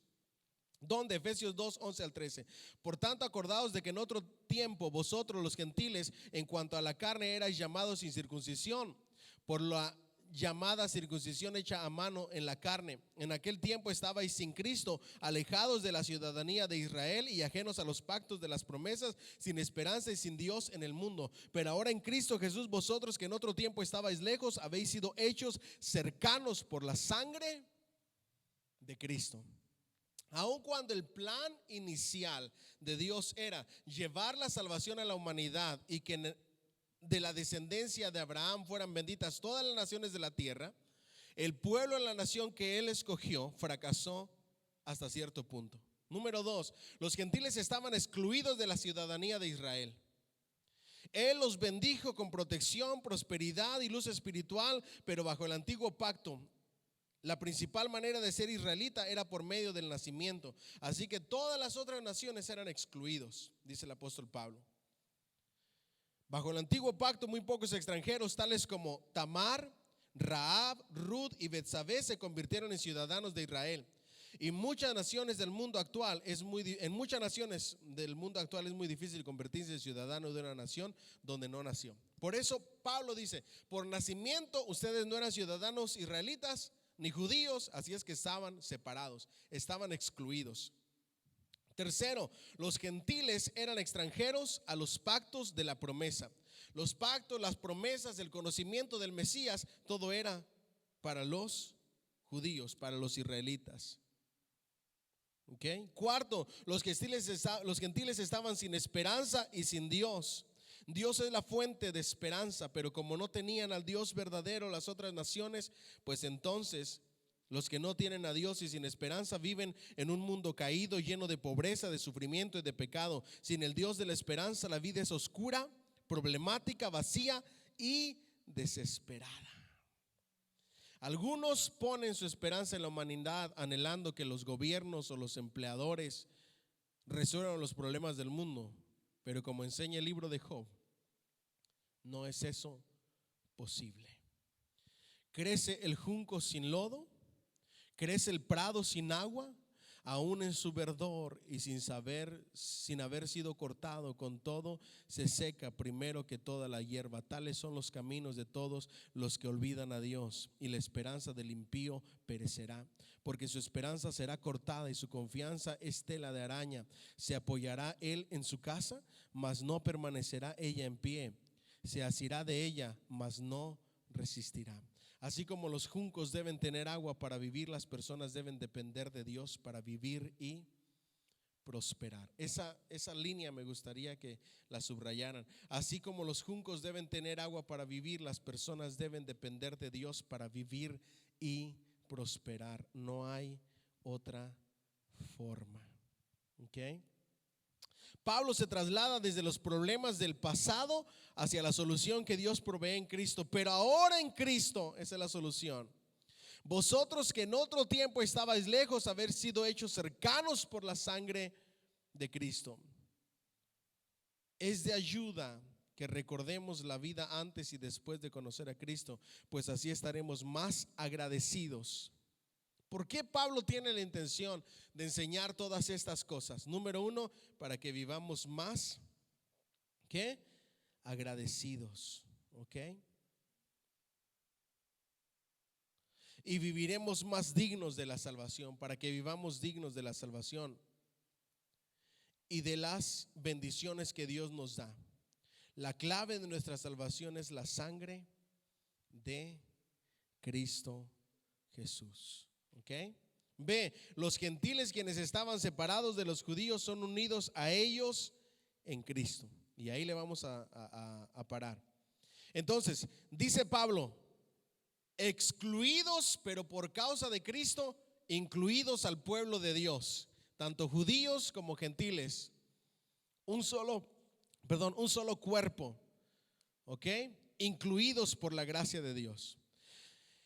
¿Dónde? Efesios 2, 11 al 13. Por tanto, acordaos de que en otro tiempo vosotros los gentiles, en cuanto a la carne, erais llamados sin circuncisión, por la llamada circuncisión hecha a mano en la carne. En aquel tiempo estabais sin Cristo, alejados de la ciudadanía de Israel y ajenos a los pactos de las promesas, sin esperanza y sin Dios en el mundo. Pero ahora en Cristo Jesús, vosotros que en otro tiempo estabais lejos, habéis sido hechos cercanos por la sangre de Cristo. Aun cuando el plan inicial de Dios era llevar la salvación a la humanidad y que de la descendencia de Abraham fueran benditas todas las naciones de la tierra, el pueblo en la nación que él escogió fracasó hasta cierto punto. Número 2, los gentiles estaban excluidos de la ciudadanía de Israel. Él los bendijo con protección, prosperidad y luz espiritual, pero bajo el antiguo pacto la principal manera de ser israelita era por medio del nacimiento. Así que todas las otras naciones eran excluidos, dice el apóstol Pablo. Bajo el antiguo pacto, muy pocos extranjeros, tales como Tamar, Rahab, Ruth y Betsabé, se convirtieron en ciudadanos de Israel. Y en muchas naciones del mundo actual es muy difícil convertirse en ciudadano de una nación donde no nació. Por eso Pablo dice, por nacimiento ustedes no eran ciudadanos israelitas ni judíos, así es que estaban separados, estaban excluidos. Tercero, los gentiles eran extranjeros a los pactos de la promesa. Los pactos, las promesas, el conocimiento del Mesías, todo era para los judíos, para los israelitas. ¿Okay? Cuarto, los gentiles estaban sin esperanza y sin Dios. Dios es la fuente de esperanza, pero como no tenían al Dios verdadero las otras naciones, pues entonces los que no tienen a Dios y sin esperanza viven en un mundo caído, lleno de pobreza, de sufrimiento y de pecado. Sin el Dios de la esperanza, la vida es oscura, problemática, vacía y desesperada. Algunos ponen su esperanza en la humanidad, anhelando que los gobiernos o los empleadores resuelvan los problemas del mundo. Pero como enseña el libro de Job, no es eso posible. ¿Crece el junco sin lodo? ¿Crece el prado sin agua? Aún en su verdor y sin haber sido cortado, con todo se seca primero que toda la hierba. Tales son los caminos de todos los que olvidan a Dios, y la esperanza del impío perecerá, porque su esperanza será cortada y su confianza es tela de araña. Se apoyará él en su casa, mas no permanecerá ella en pie. Se asirá de ella, mas no resistirá. Así como los juncos deben tener agua para vivir, las personas deben depender de Dios para vivir y prosperar. Esa línea me gustaría que la subrayaran. Así como los juncos deben tener agua para vivir, las personas deben depender de Dios para vivir y prosperar. No hay otra forma. ¿Ok? Pablo se traslada desde los problemas del pasado hacia la solución que Dios provee en Cristo. Pero ahora en Cristo, esa es la solución. Vosotros que en otro tiempo estabais lejos, haber sido hechos cercanos por la sangre de Cristo. Es de ayuda que recordemos la vida antes y después de conocer a Cristo, pues así estaremos más agradecidos. ¿Por qué Pablo tiene la intención de enseñar todas estas cosas? Número 1, para que vivamos más, ¿qué? Agradecidos, ¿ok? Y viviremos más dignos de la salvación, para que vivamos dignos de la salvación y de las bendiciones que Dios nos da. La clave de nuestra salvación es la sangre de Cristo Jesús. ¿Ok? B, los gentiles quienes estaban separados de los judíos son unidos a ellos en Cristo. Y ahí le vamos a parar. Entonces, dice Pablo, excluidos, pero por causa de Cristo, incluidos al pueblo de Dios, tanto judíos como gentiles. Un solo cuerpo, ¿ok? Incluidos por la gracia de Dios.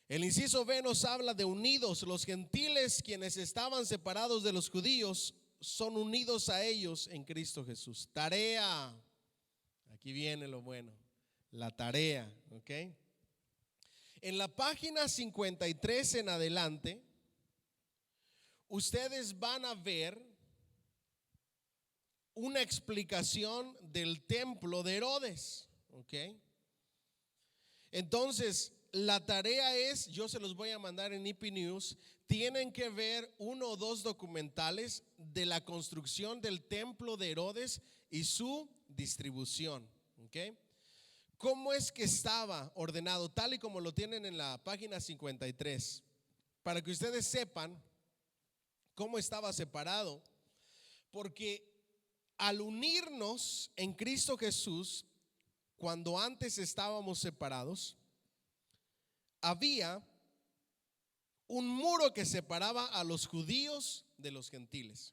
El inciso B nos habla de unidos. Los gentiles quienes estaban separados de los judíos son unidos a ellos en Cristo Jesús. Tarea, aquí viene lo bueno, la tarea, ¿ok? En la página 53 en adelante, ustedes van a ver una explicación del templo de Herodes, ¿ok? Entonces, la tarea es, yo se los voy a mandar en EP News, tienen que ver 1 o 2 documentales de la construcción del templo de Herodes y su distribución, ¿ok? ¿Cómo es que estaba ordenado? Tal y como lo tienen en la página 53, para que ustedes sepan cómo estaba separado, porque al unirnos en Cristo Jesús, cuando antes estábamos separados, había un muro que separaba a los judíos de los gentiles.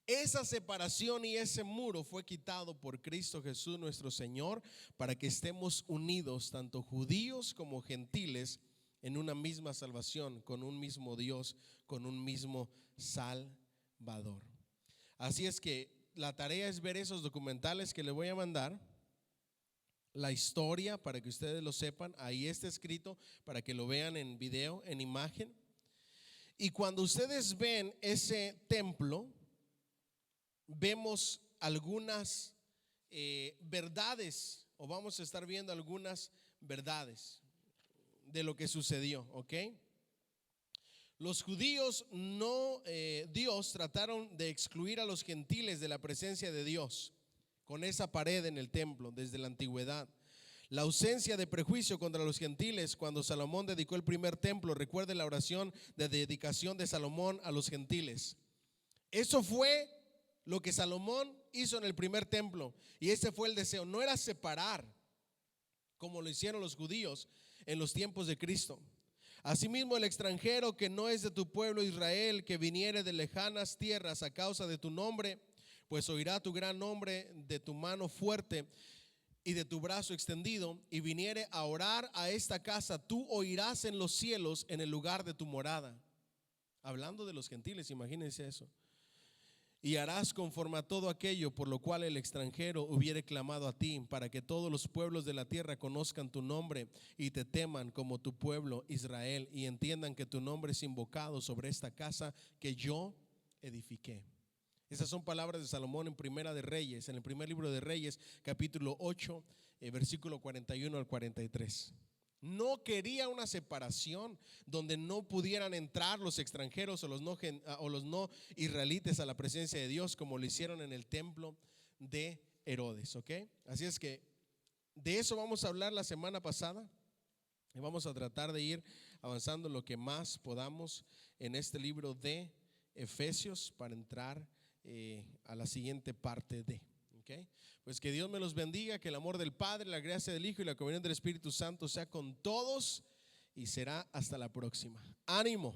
Esa separación y ese muro fue quitado por Cristo Jesús nuestro Señor, para que estemos unidos, tanto judíos como gentiles, en una misma salvación, con un mismo Dios, con un mismo Salvador. Así es que la tarea es ver esos documentales que le voy a mandar, la historia para que ustedes lo sepan. Ahí está escrito para que lo vean en video, en imagen. Y cuando ustedes ven ese templo, vemos algunas verdades, o vamos a estar viendo algunas verdades de lo que sucedió, ¿ok? Los judíos Dios trataron de excluir a los gentiles de la presencia de Dios con esa pared en el templo desde la antigüedad. La ausencia de prejuicio contra los gentiles cuando Salomón dedicó el primer templo. Recuerde la oración de dedicación de Salomón a los gentiles. Eso fue lo que Salomón hizo en el primer templo, y ese fue el deseo. No era separar como lo hicieron los judíos en los tiempos de Cristo. Asimismo, el extranjero que no es de tu pueblo Israel, que viniere de lejanas tierras a causa de tu nombre, pues oirá tu gran nombre de tu mano fuerte y de tu brazo extendido, y viniere a orar a esta casa, tú oirás en los cielos en el lugar de tu morada. Hablando de los gentiles, imagínense eso. Y harás conforme a todo aquello por lo cual el extranjero hubiere clamado a ti, para que todos los pueblos de la tierra conozcan tu nombre y te teman como tu pueblo Israel, y entiendan que tu nombre es invocado sobre esta casa que yo edifiqué. Esas son palabras de Salomón en Primera de Reyes, en el primer libro de Reyes, capítulo 8, versículo 41 al 43. No quería una separación donde no pudieran entrar los extranjeros o los no israelitas a la presencia de Dios, como lo hicieron en el templo de Herodes, ¿ok? Así es que de eso vamos a hablar la semana pasada, y vamos a tratar de ir avanzando lo que más podamos en este libro de Efesios para entrar a la siguiente parte de, ¿ok? Pues que Dios me los bendiga, que el amor del Padre, la gracia del Hijo y la comunión del Espíritu Santo sea con todos, y será hasta la próxima. Ánimo.